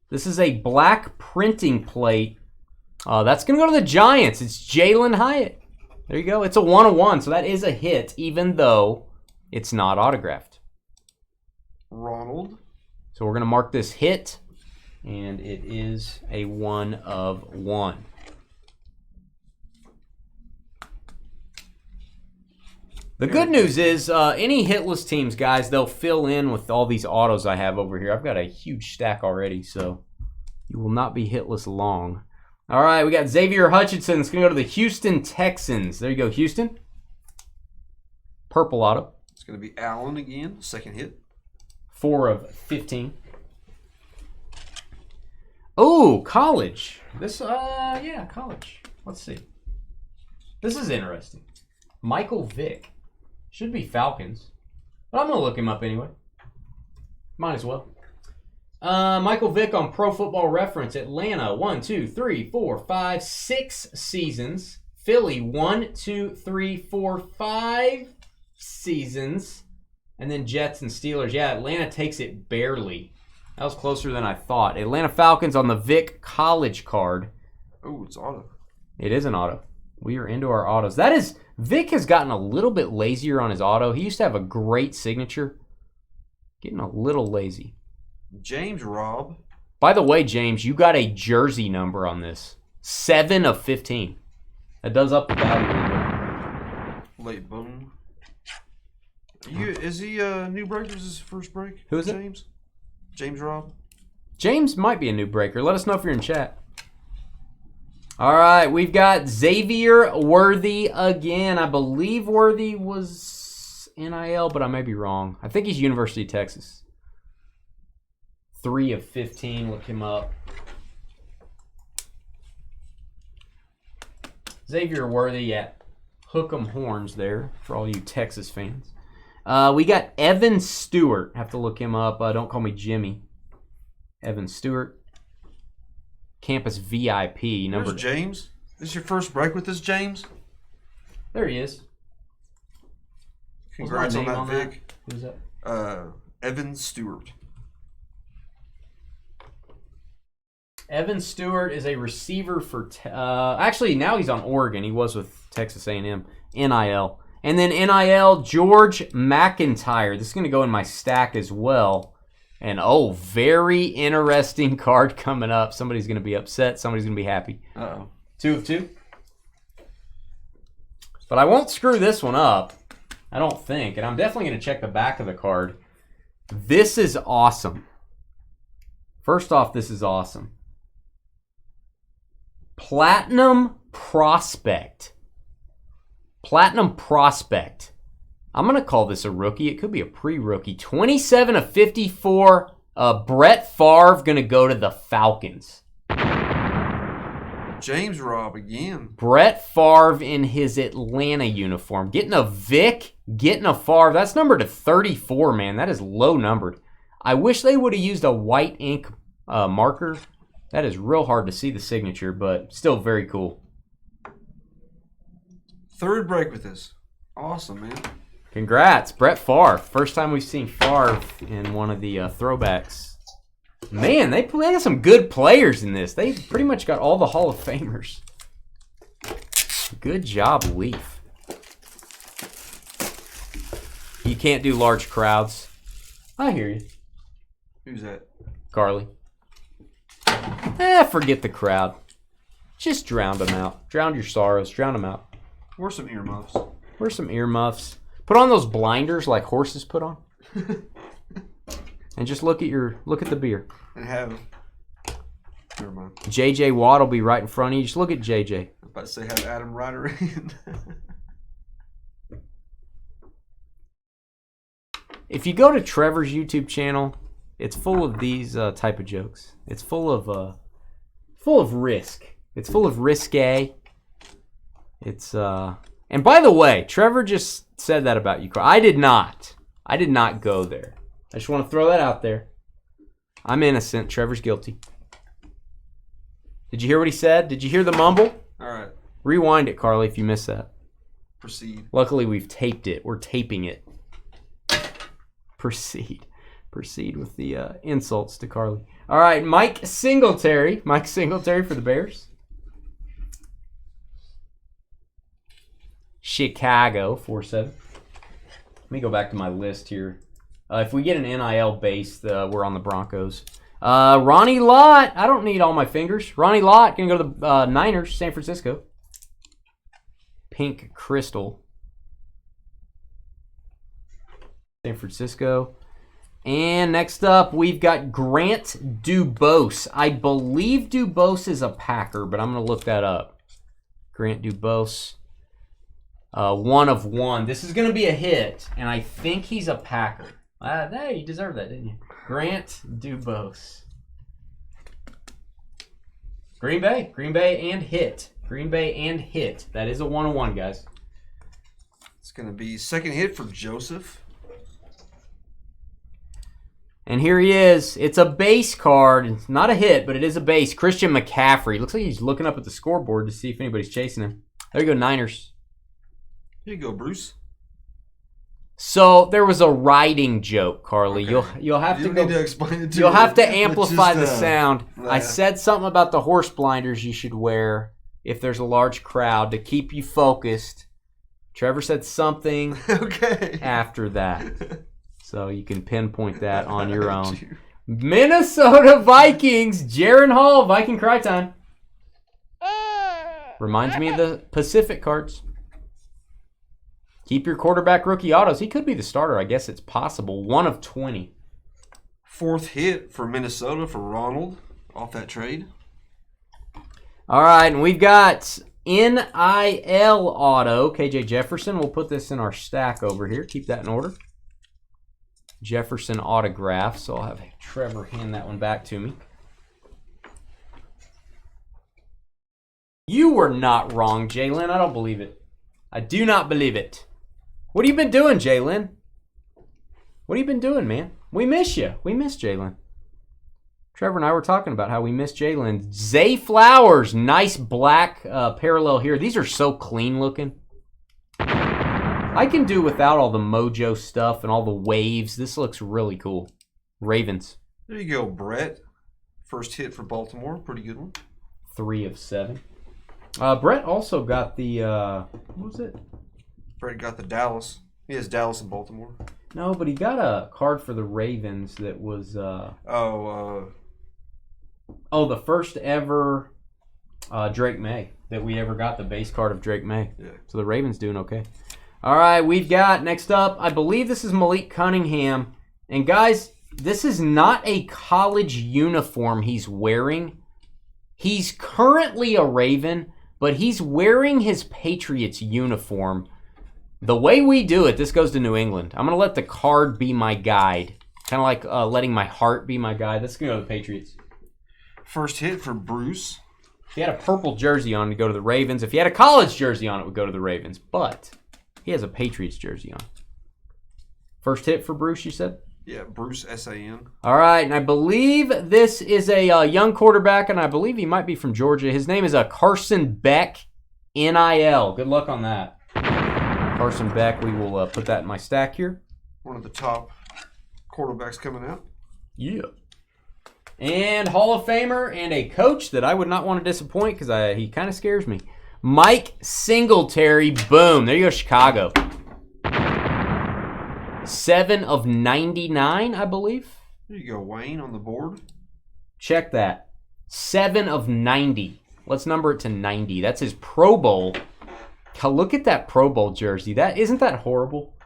This is a black printing plate. That's going to go to the Giants. It's Jalen Hyatt. There you go. It's a 1-of-1, so that is a hit, even though it's not autographed. Ronald. So we're going to mark this hit, and it is a 1-of-1. The good news is any hitless teams, guys, they'll fill in with all these autos I have over here. I've got a huge stack already, so you will not be hitless long. All right, we got Xavier Hutchinson. It's going to go to the Houston Texans. There you go, Houston. Purple auto. It's going to be Allen again, second hit. 4 of 15. Oh, college. This, yeah, college. Let's see. This is interesting. Michael Vick. Should be Falcons. But I'm going to look him up anyway. Might as well. Michael Vick on Pro Football Reference. Atlanta, 1, 2, 3, 4, 5, 6 seasons. Philly, 1, 2, 3, 4, 5 seasons. And then Jets and Steelers. Yeah, Atlanta takes it barely. That was closer than I thought. Atlanta Falcons on the Vick college card. Oh, it's auto. It is an auto. We are into our autos. That is, Vic has gotten a little bit lazier on his auto. He used to have a great signature. Getting a little lazy. James Robb. By the way, James, you got a jersey number on this. 7 of 15. That does up the value a little bit. Late boom. Is he new breakers his first break? Who is it? James? James Robb. James might be a new breaker. Let us know if you're in chat. All right, we've got Xavier Worthy again. I believe Worthy was NIL, but I may be wrong. I think he's University of Texas. 3 of 15. Look him up. Xavier Worthy at Hook'em Horns there for all you Texas fans. We got Evan Stewart. Have to look him up. Don't call me Jimmy. Evan Stewart. Campus VIP. There's James. This is your first break with this, James? There he is. Congrats on that, Vic. Who's that? Evan Stewart. Evan Stewart is a receiver for... actually, now he's on Oregon. He was with Texas A&M. NIL. And then NIL, George McIntyre. This is going to go in my stack as well. And, oh, very interesting card coming up. Somebody's going to be upset. Somebody's going to be happy. Uh-oh. 2 of 2. But I won't screw this one up, I don't think. And I'm definitely going to check the back of the card. This is awesome. First off, this is awesome. Platinum Prospect. Platinum Prospect. I'm going to call this a rookie. It could be a pre-rookie. 27 of 54. Brett Favre going to go to the Falcons. James Robb again. Brett Favre in his Atlanta uniform. Getting a Vic, getting a Favre. That's numbered to 34, man. That is low numbered. I wish they would have used a white ink marker. That is real hard to see the signature, but still very cool. Third break with this. Awesome, man. Congrats, Brett Favre. First time we've seen Favre in one of the throwbacks. Man, they got some good players in this. They pretty much got all the Hall of Famers. Good job, Leaf. You can't do large crowds. I hear you. Who's that? Carly. Forget the crowd. Just drown them out. Drown your sorrows. Drown them out. Wear some earmuffs. Wear some earmuffs. Put on those blinders like horses put on. And just look at the beer. And have. Never mind. JJ Watt will be right in front of you. Just look at JJ. I was about to say have Adam Ryder in. If you go to Trevor's YouTube channel, it's full of these type of jokes. It's full of risk. It's full of risque. It's and by the way, Trevor just said that about you. I did not. I did not go there. I just want to throw that out there. I'm innocent. Trevor's guilty. Did you hear what he said? Did you hear the mumble? All right. Rewind it, Carly, if you missed that. Proceed. Luckily, we've taped it. We're taping it. Proceed. Proceed with the insults to Carly. All right, Mike Singletary. Mike Singletary for the Bears. Chicago, 4-7. Let me go back to my list here. If we get an NIL base, we're on the Broncos. Ronnie Lott. I don't need all my fingers. Ronnie Lott going to go to the Niners, San Francisco. Pink Crystal. San Francisco. And next up, we've got Grant Dubose. I believe Dubose is a Packer, but I'm going to look that up. Grant Dubose. 1 of 1. This is going to be a hit, and I think he's a Packer. Hey, you deserved that, didn't you? Grant Dubose. Green Bay and hit. Green Bay and hit. That is a 1 of 1, guys. It's going to be second hit for Joseph. And here he is. It's a base card. It's not a hit, but it is a base. Christian McCaffrey. Looks like he's looking up at the scoreboard to see if anybody's chasing him. There you go, Niners. Here you go, Bruce. So there was a writing joke, Carly. Okay. You'll have you to go. Need to explain it to you'll me. have to amplify the sound. Yeah. I said something about the horse blinders you should wear if there's a large crowd to keep you focused. Trevor said something after that. So you can pinpoint that on your own. Minnesota Vikings, Jaron Hall, Viking Cry Time. Reminds me of the Pacific cards. Keep your quarterback rookie autos. He could be the starter. I guess it's possible. 1 of 20. Fourth hit for Minnesota for Ronald off that trade. All right, and we've got NIL auto. KJ Jefferson. We'll put this in our stack over here. Keep that in order. Jefferson autograph. So I'll have Trevor hand that one back to me. You were not wrong, Jalen. I don't believe it. I do not believe it. What have you been doing, Jalen? What have you been doing, man? We miss you. We miss Jalen. Trevor and I were talking about how we miss Jalen. Zay Flowers. Nice black parallel here. These are so clean looking. I can do without all the mojo stuff and all the waves. This looks really cool. Ravens. There you go, Brett. First hit for Baltimore. Pretty good one. 3 of 7. Brett also got the, what was it? Fred got the Dallas. He has Dallas and Baltimore. No, but he got a card for the Ravens that was... the first ever Drake May that we ever got, the base card of Drake May. Yeah. So the Ravens doing okay. All right, we've got, next up, I believe this is Malik Cunningham. And guys, this is not a college uniform he's wearing. He's currently a Raven, but he's wearing his Patriots uniform. The way we do it, this goes to New England. I'm going to let the card be my guide. Kind of like letting my heart be my guide. Let's go to the Patriots. First hit for Bruce. If he had a purple jersey on, it'd go to the Ravens. If he had a college jersey on, it would go to the Ravens. But he has a Patriots jersey on. First hit for Bruce, you said? Yeah, Bruce S-A-N. All right, and I believe this is a young quarterback, and I believe he might be from Georgia. His name is Carson Beck, NIL. Good luck on that. Carson Beck, we will put that in my stack here. One of the top quarterbacks coming out. Yeah. And Hall of Famer and a coach that I would not want to disappoint because he kind of scares me. Mike Singletary. Boom. There you go, Chicago. 7 of 99, I believe. There you go, Wayne on the board. Check that. 7 of 90. Let's number it to 90. That's his Pro Bowl. Look at that Pro Bowl jersey. Isn't that horrible?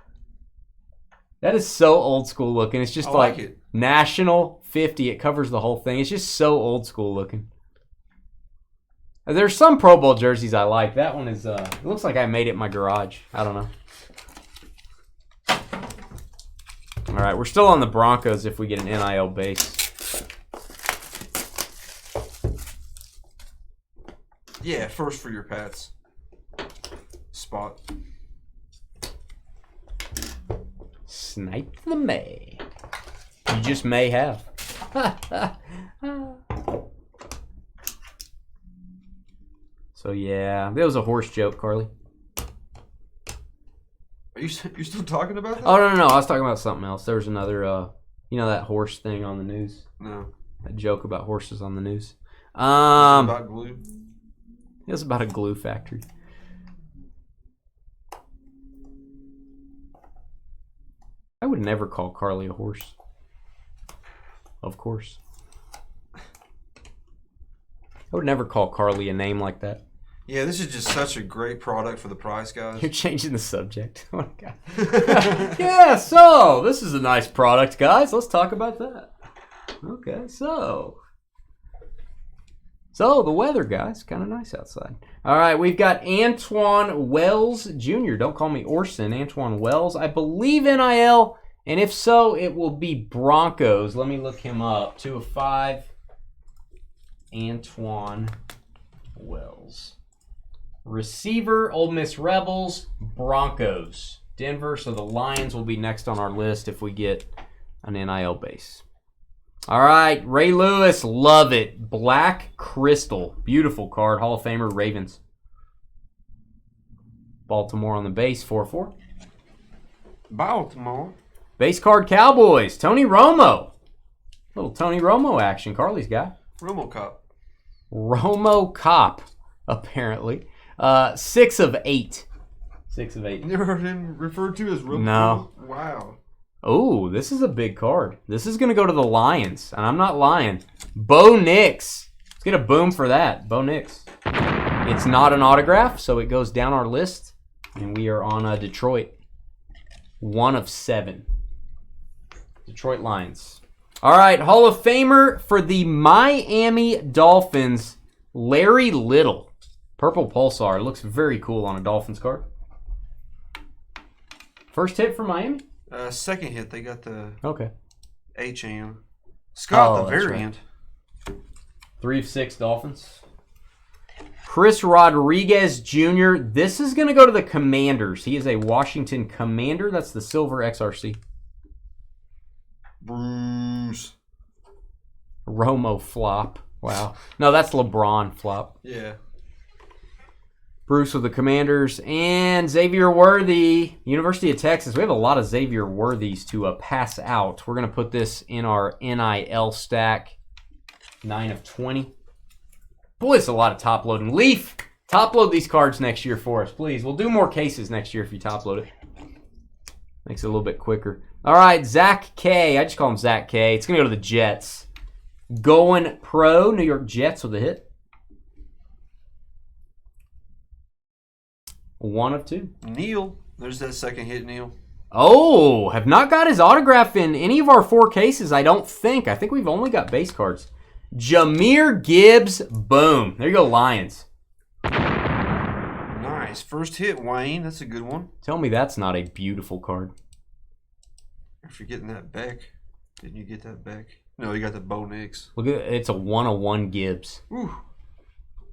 That is so old school looking. It's just like it. National 50. It covers the whole thing. It's just so old school looking. There's some Pro Bowl jerseys I like. That one is, it looks like I made it in my garage. I don't know. All right, we're still on the Broncos if we get an NIL base. Yeah, first for your Pats. Spot. Snipe the May. You just may have. So yeah, that was a horse joke, Carly. Are you still talking about that? Oh no, I was talking about something else. There was another, you know, that horse thing on the news. No. That joke about horses on the news. About glue. It was about a glue factory. I would never call Carly a horse. Of course. I would never call Carly a name like that. Yeah, this is just such a great product for the price, guys. You're changing the subject. Oh my God. Yeah, so this is a nice product, guys. Let's talk about that. Okay, so the weather, guys, kind of nice outside. All right, we've got Antoine Wells Jr. Don't call me Orson. Antoine Wells. I believe NIL, and if so, it will be Broncos. Let me look him up. 2 of 5. Antoine Wells. Receiver, Ole Miss Rebels, Broncos. Denver, so the Lions will be next on our list if we get an NIL base. All right, Ray Lewis, love it. Black Crystal, beautiful card. Hall of Famer, Ravens. Baltimore on the base, 4-4. Baltimore. Base card, Cowboys, Tony Romo. Little Tony Romo action, Carly's got. RomoCop. Romo Cop, apparently. 6 of 8. 6 of 8. Never heard him referred to as Romo? No. Wow. Oh, this is a big card. This is going to go to the Lions, and I'm not lying. Bo Nix. Let's get a boom for that. Bo Nix. It's not an autograph, so it goes down our list, and we are on Detroit. 1 of 7. Detroit Lions. All right, Hall of Famer for the Miami Dolphins, Larry Little. Purple Pulsar. Looks very cool on a Dolphins card. First hit for Miami? Second hit, they got the Okay. HM. Scott, the that's variant. Right. 3 of 6 Dolphins. Chris Rodriguez Jr. This is going to go to the Commanders. He is a Washington Commander. That's the silver XRC. Bruce. Romo flop. Wow. No, that's LeBron flop. Yeah. Bruce with the Commanders. And Xavier Worthy, University of Texas. We have a lot of Xavier Worthies to pass out. We're going to put this in our NIL stack. 9 of 20. Boy, it's a lot of top loading. Leaf, Top load these cards next year for us, please. We'll do more cases next year if you top load it. Makes it a little bit quicker. All right, Zach K. I just call him Zach K. It's going to go to the Jets. Going pro, New York Jets with a hit. 1 of 2. Neil. There's that second hit, Neil. Oh, have not got his autograph in any of our 4 cases, I don't think. I think we've only got base cards. Jahmyr Gibbs, boom. There you go, Lions. Nice. First hit, Wayne. That's a good one. Tell me that's not a beautiful card. If you're getting that back, didn't you get that back? No, you got the Bo Nix. Look at it. It's a 1 of 1 Gibbs. Ooh.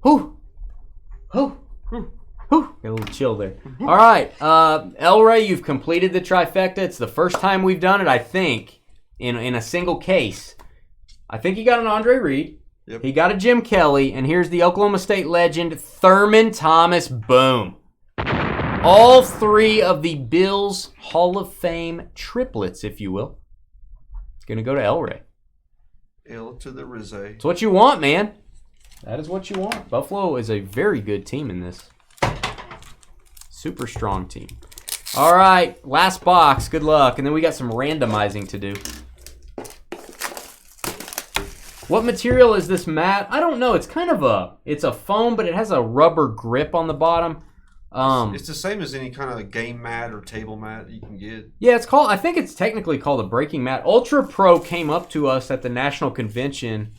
Whew. Whew. Whew. Whew. Got a little chill there. All right. El Rey, you've completed the trifecta. It's the first time we've done it, I think, in a single case. I think he got an Andre Reed. Yep. He got a Jim Kelly. And here's the Oklahoma State legend, Thurman Thomas. Boom. All 3 of the Bills Hall of Fame triplets, if you will. It's going to go to El Rey. L to the Rizze. It's what you want, man. That is what you want. Buffalo is a very good team in this. Super strong team. All right, last box. Good luck. And then we got some randomizing to do. What material is this mat? I don't know. It's kind of it's a foam, but it has a rubber grip on the bottom. It's the same as any kind of game mat or table mat you can get. Yeah, it's called. I think it's technically called a breaking mat. Ultra Pro came up to us at the national convention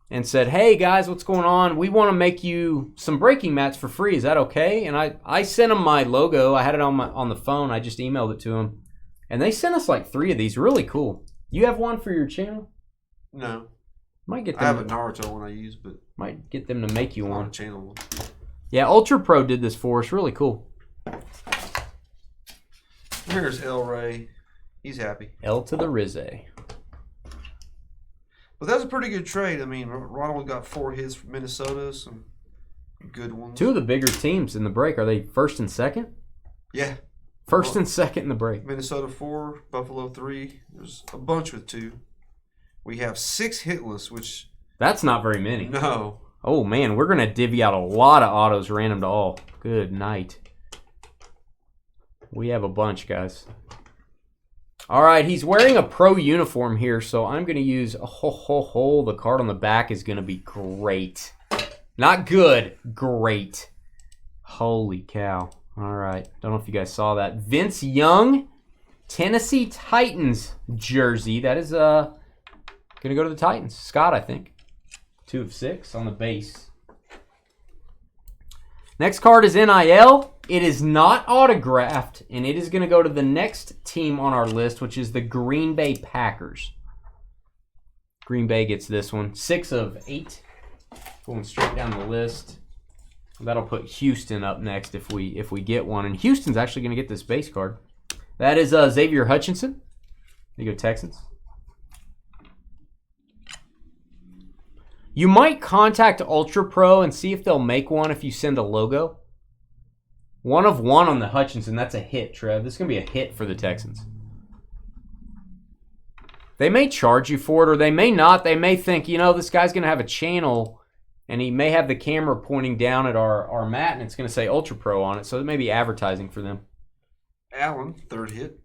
and said, "Hey guys, what's going on? We want to make you some breaking mats for free. Is that okay?" And I sent them my logo. I had it on the phone. I just emailed it to them, and they sent us like 3 of these. Really cool. You have one for your channel? No. Might get them. I have a Naruto one I use, but might get them to make you not one. a channel one. Yeah, Ultra Pro did this for us. Really cool. Here's El Rey. He's happy. L to the Rizze. But that was a pretty good trade. I mean, Ronald got 4 hits from Minnesota, some good ones. 2 of the bigger teams in the break. Are they first and second? Yeah. First and second in the break. Minnesota 4, Buffalo 3. There's a bunch with 2. We have 6 hitless, which... That's not very many. No. Oh, man, we're going to divvy out a lot of autos random to all. Good night. We have a bunch, guys. All right, he's wearing a pro uniform here, so I'm going to use... the card on the back is going to be great. Not good, great. Holy cow. All right, don't know if you guys saw that. Vince Young, Tennessee Titans jersey. That is going to go to the Titans. Scott, I think. 2 of 6 on the base. Next card is NIL. It is not autographed, and it is going to go to the next team on our list, which is the Green Bay Packers. Green Bay gets this one. 6 of 8. Going straight down the list. That'll put Houston up next if we get one. And Houston's actually going to get this base card. That is Xavier Hutchinson. There you go, Texans. You might contact Ultra Pro and see if they'll make one if you send a logo. 1 of 1 on the Hutchinson. That's a hit, Trev. This is going to be a hit for the Texans. They may charge you for it, or they may not. They may think, this guy's going to have a channel, and he may have the camera pointing down at our mat, and it's going to say Ultra Pro on it, so it may be advertising for them. Allen, 3rd hit.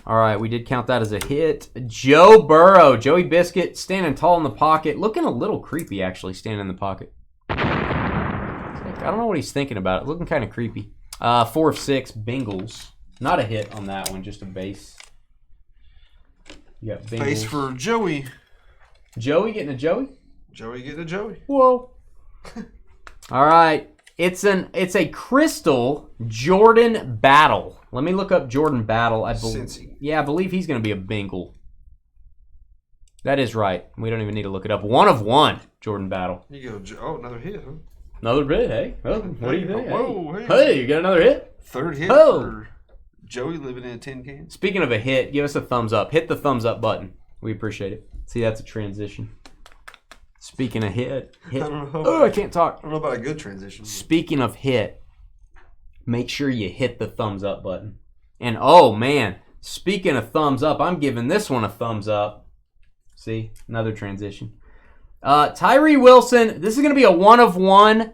All right, we did count that as a hit. Joe Burrow, Joey Biscuit, standing tall in the pocket. Looking a little creepy, actually, standing in the pocket. I don't know what he's thinking about it. Looking kind of creepy. 4 of 6, Bengals. Not a hit on that one, just a base. You got Bengals. Base for Joey. Joey getting a Joey? Joey getting a Joey. Whoa. All right. It's a crystal Jordan Battle. Let me look up Jordan Battle. I believe he's going to be a Bengal. That is right. We don't even need to look it up. 1 of 1, Jordan Battle. You go. Oh, another hit, huh? Another hit, hey? Oh, what do you think? Whoa, hey, you got another hit? 3rd hit for Joey living in a tin can. Speaking of a hit, give us a thumbs up. Hit the thumbs up button. We appreciate it. See, that's a transition. Speaking of hit. I don't know. Oh, I can't talk. I don't know about a good transition. Speaking of hit, make sure you hit the thumbs up button. And oh man, speaking of thumbs up, I'm giving this one a thumbs up. See, another transition. Tyree Wilson, this is going to be a 1 of 1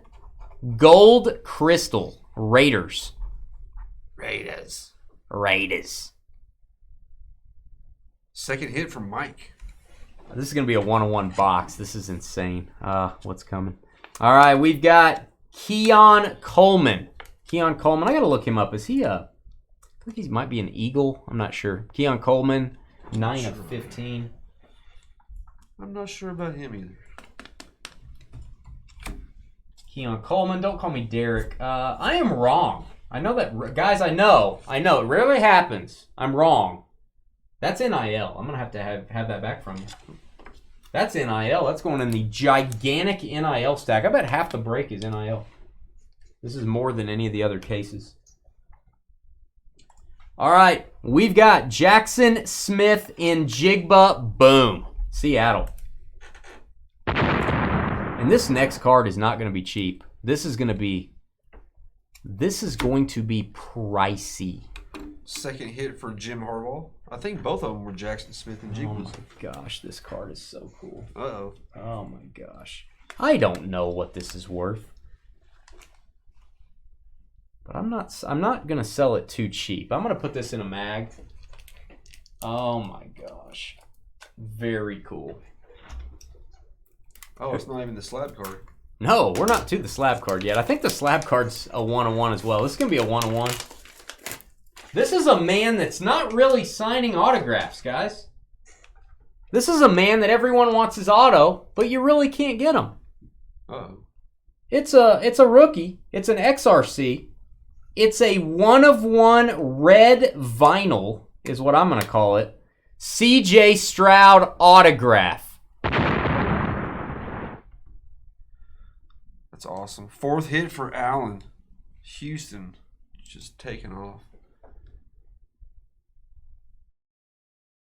Gold Crystal. Raiders. Raiders. Second hit from Mike. This is going to be a 1-on-1 box. This is insane. What's coming? All right, we've got Keon Coleman. I got to look him up. Is he I think he might be an Eagle. I'm not sure. Keon Coleman, 9 of 15. I'm not sure about him either. Keon Coleman. Don't call me Derek. I am wrong. I know that, guys. I know. It rarely happens. I'm wrong. That's NIL. I'm gonna have to have that back from you. That's NIL. That's going in the gigantic NIL stack. I bet half the break is NIL. This is more than any of the other cases. All right, we've got Jackson Smith in Jigba. Boom, Seattle. And this next card is not going to be cheap. This is going to be pricey. Second hit for Jim Harbaugh. I think both of them were Jackson Smith and Jigba. Oh my gosh, this card is so cool. Uh-oh. Oh my gosh. I don't know what this is worth. But I'm not going to sell it too cheap. I'm going to put this in a mag. Oh my gosh. Very cool. Oh, it's not even the slab card. No, we're not to the slab card yet. I think the slab card's a 1-on-1 as well. This is going to be a 1-on-1. This is a man that's not really signing autographs, guys. This is a man that everyone wants his auto, but you really can't get him. Uh-oh. It's a rookie. It's an XRC. It's a 1-of-1 red vinyl, is what I'm going to call it. CJ Stroud autograph. That's awesome. Fourth hit for Allen. Houston just taking off.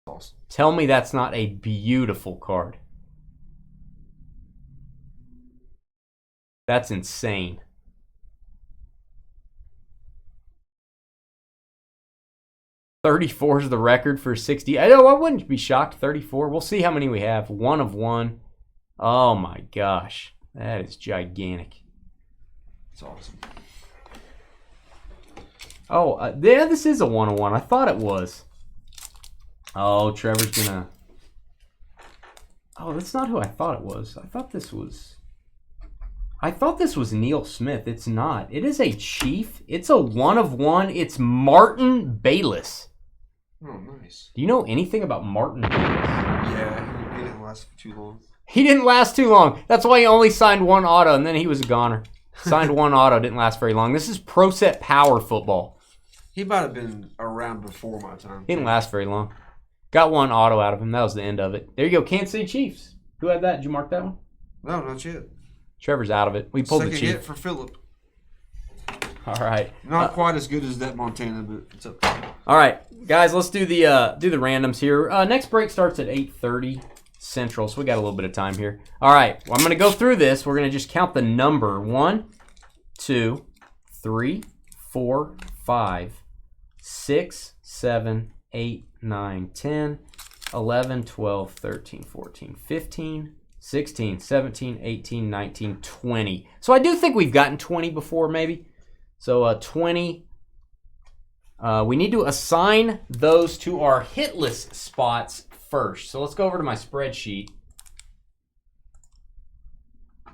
Awesome. Tell me that's not a beautiful card. That's insane. $34 is the record for 60. I know, I wouldn't be shocked. 34. We'll see how many we have. 1-of-1. Oh my gosh. That is gigantic. That's awesome. Oh, yeah, this is a 1-of-1. I thought it was. Oh, Trevor's gonna... Oh, that's not who I thought it was. I thought this was Neil Smith. It's not. It is a Chief. It's a 1-of-1. It's Martin Bayless. Oh, nice. Do you know anything about Martin Bayless? Yeah, he didn't last too long. He didn't last too long. That's why he only signed one auto, and then he was a goner. Signed one auto, didn't last very long. This is Pro Set Power Football. He might have been around before my time. He didn't last very long. Got one auto out of him. That was the end of it. There you go. Kansas City Chiefs. Who had that? Did you mark that one? No, not yet. Trevor's out of it. We pulled the Chief. Second hit for Phillip. All right. Not quite as good as that Montana, but it's up there. All right, guys. Let's do the randoms here. Next break starts at 8:30 Central, so we got a little bit of time here. All right. Well, I'm going to go through this. We're going to just count the number 1, 2, 3, 4, 5, 6, 7, 8, 9, 10, 11, 12, 13, 14, 15, 16, 17, 18, 19, 20. So I do think we've gotten 20 before, maybe. So 20. We need to assign those to our hit list spots first. So let's go over to my spreadsheet. I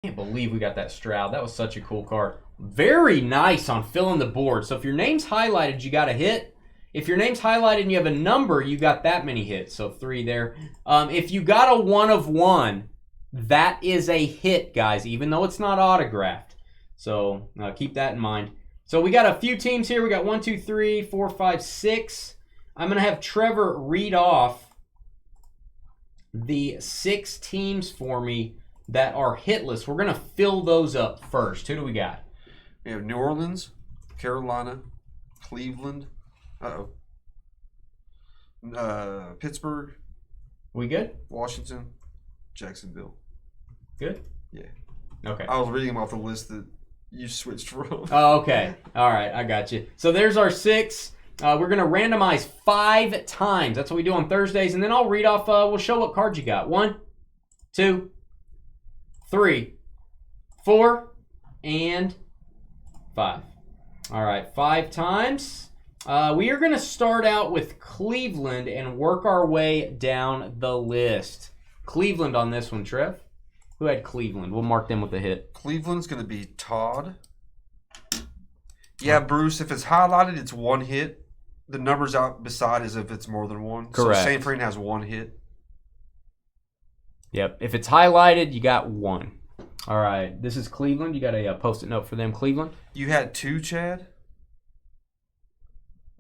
can't believe we got that Stroud. That was such a cool card. Very nice on filling the board. So if your name's highlighted, you got a hit. If your name's highlighted and you have a number, you got that many hits. So 3 there. If you got a 1-of-1, that is a hit, guys, even though it's not autographed. So keep that in mind. So we got a few teams here. We got 1, 2, 3, 4, 5, 6. I'm going to have Trevor read off the 6 teams for me that are hitless. We're going to fill those up first. Who do we got? We have New Orleans, Carolina, Cleveland, Pittsburgh. We good? Washington, Jacksonville. Good? Yeah. Okay. I was reading them off the list that you switched from. Oh, okay. All right. I got you. So there's our 6. We're going to randomize 5 times. That's what we do on Thursdays. And then I'll read off, we'll show what cards you got. 1, 2, 3, 4, and 5. All right, 5 times. We are going to start out with Cleveland and work our way down the list. Cleveland on this one, Trev. Who had Cleveland? We'll mark them with a hit. Cleveland's going to be Todd. Yeah, Bruce, if it's highlighted, it's 1 hit. The numbers out beside is if it's more than 1. Correct. So San Fran has 1 hit. Yep. If it's highlighted, you got 1. All right. This is Cleveland. You got a post-it note for them, Cleveland? You had 2, Chad?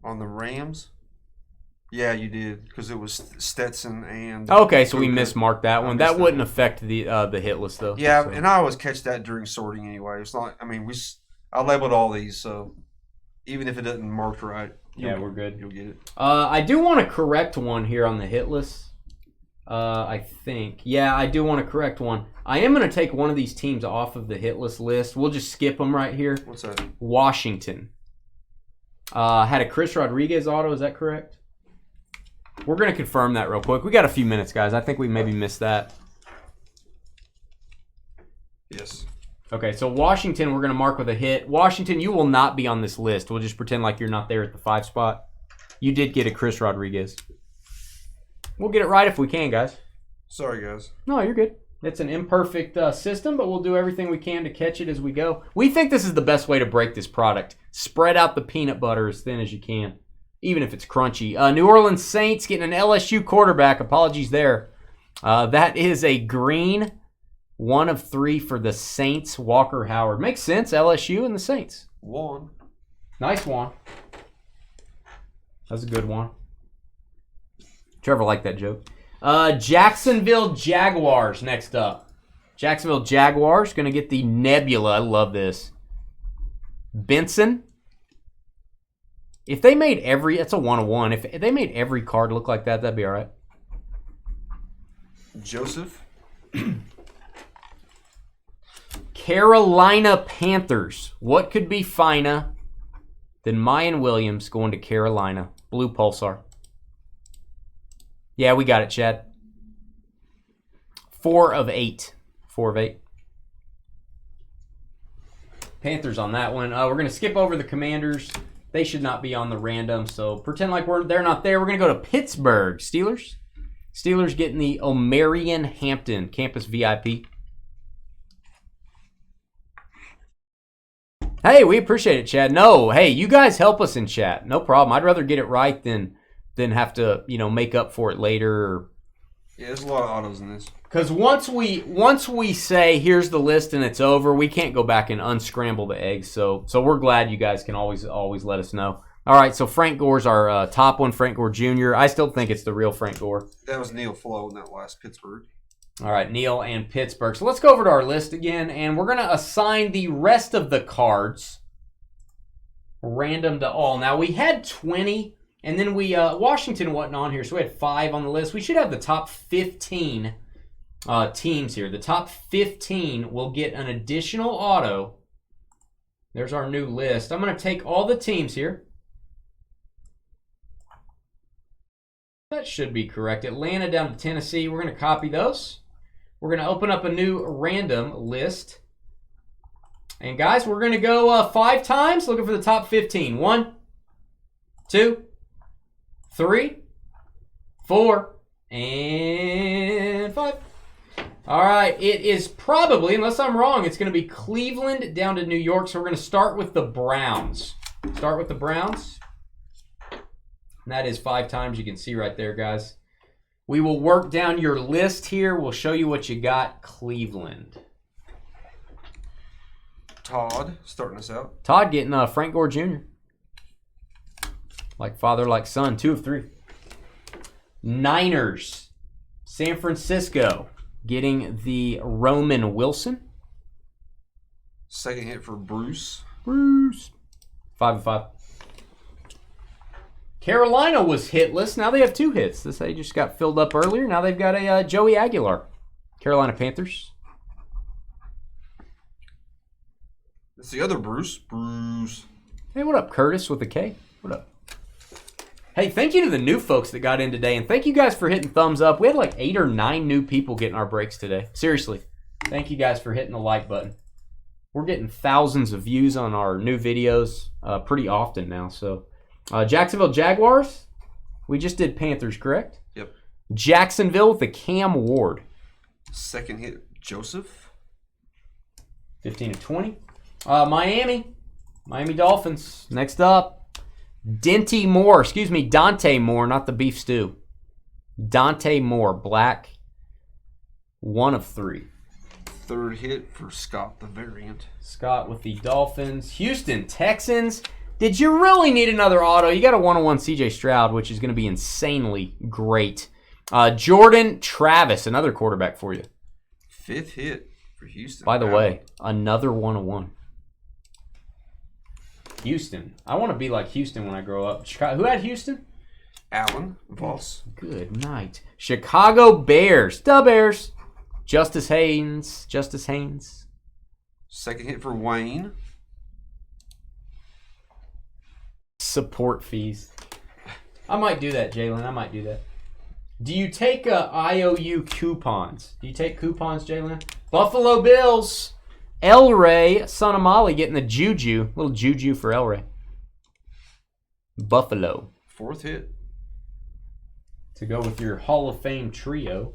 On the Rams? Yeah, you did, because it was Stetson and... Okay, so we mismarked that one. That wouldn't affect the hit list, though. Yeah, so. And I always catch that during sorting anyway. It's not... I mean, I labeled all these, so even if it doesn't mark right... Yeah, we're good. You'll get it. I do want to correct one here on the hit list. I think. Yeah, I do want to correct one. I am going to take one of these teams off of the hit list. We'll just skip them right here. What's that? Washington. Had a Chris Rodriguez auto. Is that correct? We're going to confirm that real quick. We got a few minutes, guys. I think we maybe missed that. Yes. Okay, so Washington we're going to mark with a hit. Washington, you will not be on this list. We'll just pretend like you're not there at the 5 spot. You did get a Chris Rodriguez. We'll get it right if we can, guys. Sorry, guys. No, you're good. It's an imperfect system, but we'll do everything we can to catch it as we go. We think this is the best way to break this product. Spread out the peanut butter as thin as you can, even if it's crunchy. New Orleans Saints getting an LSU quarterback. Apologies there. That is a green 1 of 3 for the Saints. Walker Howard. Makes sense, LSU and the Saints. 1. Nice one. That's a good one. Trevor liked that joke. Jacksonville Jaguars next up. Jacksonville Jaguars going to get the Nebula. I love this. Benson. If they made it's a 1 of 1. If they made every card look like that, that'd be all right. Joseph. Carolina Panthers. What could be finer than Mayan Williams going to Carolina? Blue Pulsar. Yeah, we got it, Chad. 4 of 8. 4 of 8. Panthers on that one. We're going to skip over the Commanders. They should not be on the random, so pretend like they're not there. We're going to go to Pittsburgh. Steelers. Steelers getting the Omarion Hampton Campus VIP. Hey, we appreciate it, Chad. No, hey, you guys help us in chat. No problem. I'd rather get it right than have to, make up for it later. Yeah, there's a lot of autos in this. Because once we say here's the list and it's over, we can't go back and unscramble the eggs. So we're glad you guys can always let us know. All right, so Frank Gore's our top one, Frank Gore Jr. I still think it's the real Frank Gore. That was Neil Flo in that last Pittsburgh. All right, Neil and Pittsburgh. So let's go over to our list again, and we're going to assign the rest of the cards random to all. Now, we had 20, and then Washington wasn't on here, so we had 5 on the list. We should have the top 15 teams here. The top 15 will get an additional auto. There's our new list. I'm going to take all the teams here. That should be correct. Atlanta down to Tennessee. We're going to copy those. We're going to open up a new random list. And guys, we're going to go 5 times looking for the top 15. 1, 2, 3, 4, and 5. All right, it is probably, unless I'm wrong, it's going to be Cleveland down to New York. So we're going to start with the Browns. Start with the Browns. And that is 5 times. You can see right there, guys. We will work down your list here. We'll show you what you got. Cleveland. Todd starting us out. Todd getting Frank Gore Jr. Like father, like son. 2 of 3. Niners. San Francisco getting the Roman Wilson. Second hit for Bruce. 5 of 5. Carolina was hitless. Now they have 2 hits. They just got filled up earlier. Now they've got a Joey Aguilar. Carolina Panthers. It's the other Bruce. Bruce. Hey, what up, Curtis with a K? What up? Hey, thank you to the new folks that got in today, and thank you guys for hitting thumbs up. We had like 8 or 9 new people getting our breaks today. Seriously. Thank you guys for hitting the like button. We're getting thousands of views on our new videos pretty often now. So, Jacksonville Jaguars. We just did Panthers, correct? Yep. Jacksonville with the Cam Ward. Second hit, Joseph. 15 of 20. Miami Dolphins. Next up, Dante Moore, not the beef stew. Dante Moore, black. 1 of 3. Third hit for Scott, the variant. Scott with the Dolphins. Houston Texans. Did you really need another auto? You got a 101 CJ Stroud, which is going to be insanely great. Jordan Travis, another quarterback for you. 5th hit for Houston. By the way, another 101. Houston. I want to be like Houston when I grow up. Chicago. Who had Houston? Allen Voss. Good night. Chicago Bears. The Bears. Justice Haynes. Second hit for Wayne. Support fees. I might do that, Jalen. I might do that. Do you take IOU coupons? Do you take coupons, Jalen? Buffalo Bills. Elray, son of Molly, getting the juju. Little juju for Elray. Buffalo. 4th hit. To go with your Hall of Fame trio.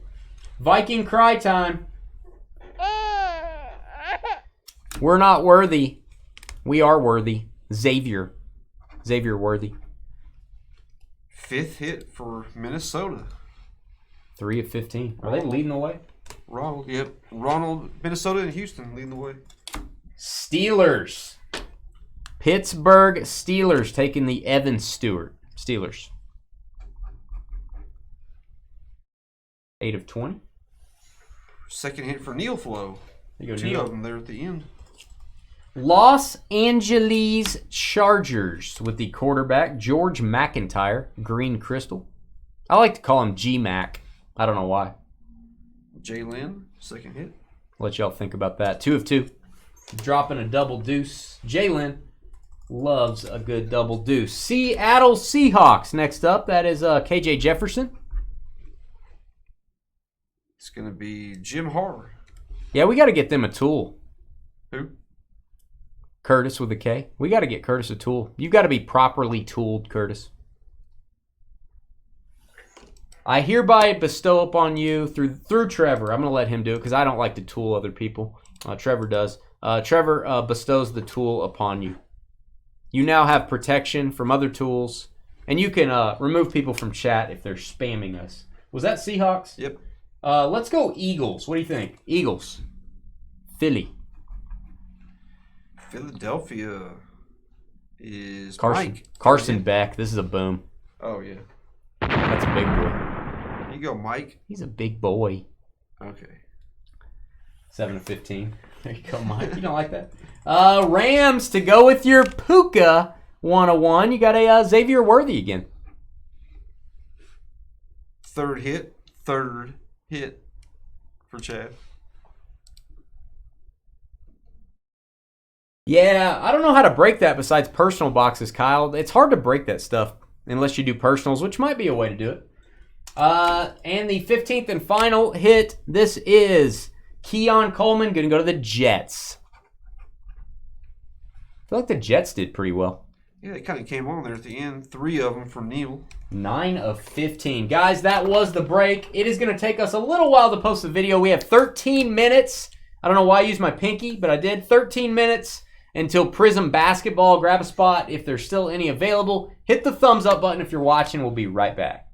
Viking cry time. We're not worthy. We are worthy. Xavier Worthy. 5th hit for Minnesota. 3 of 15. Are they leading the way? Ronald, yep. Ronald, Minnesota, and Houston leading the way. Steelers. Pittsburgh Steelers taking the Evan Stewart. Steelers. 8 of 20. Second hit for Neil Flow. There you go, 2 Neil. of them there at the end. Los Angeles Chargers with the quarterback, George McIntyre, green crystal. I like to call him G-Mac. I don't know why. Jalen, second hit. Let y'all think about that. 2 of 2. Dropping a double deuce. Jalen loves a good double deuce. Seattle Seahawks next up. That is KJ Jefferson. It's going to be Jim Harr. Yeah, we got to get them a tool. Who? Curtis with a K. We got to get Curtis a tool. You got to be properly tooled, Curtis. I hereby bestow upon you through Trevor. I'm going to let him do it because I don't like to tool other people. Trevor does. Trevor bestows the tool upon you. You now have protection from other tools, and you can remove people from chat if they're spamming us. Was that Seahawks? Yep. Let's go Eagles. What do you think? Eagles. Philly. Philadelphia is Carson Mike. Beck. This is a boom. Oh, yeah. That's a big boy. Here you go, Mike. He's a big boy. Okay. 7 of 15. There you go, Mike. You don't like that? Rams to go with your Puka 101. You got a Xavier Worthy again. Third hit for Chad. Yeah, I don't know how to break that besides personal boxes, Kyle. It's hard to break that stuff unless you do personals, which might be a way to do it. And the 15th and final hit, this is Keon Coleman going to go to the Jets. I feel like the Jets did pretty well. Yeah, they kind of came on there at the end. 3 of them for Neil. 9 of 15. Guys, that was the break. It is going to take us a little while to post the video. We have 13 minutes. I don't know why I used my pinky, but I did. 13 minutes until Prism Basketball. Grab a spot if there's still any available. Hit the thumbs up button if you're watching. We'll be right back.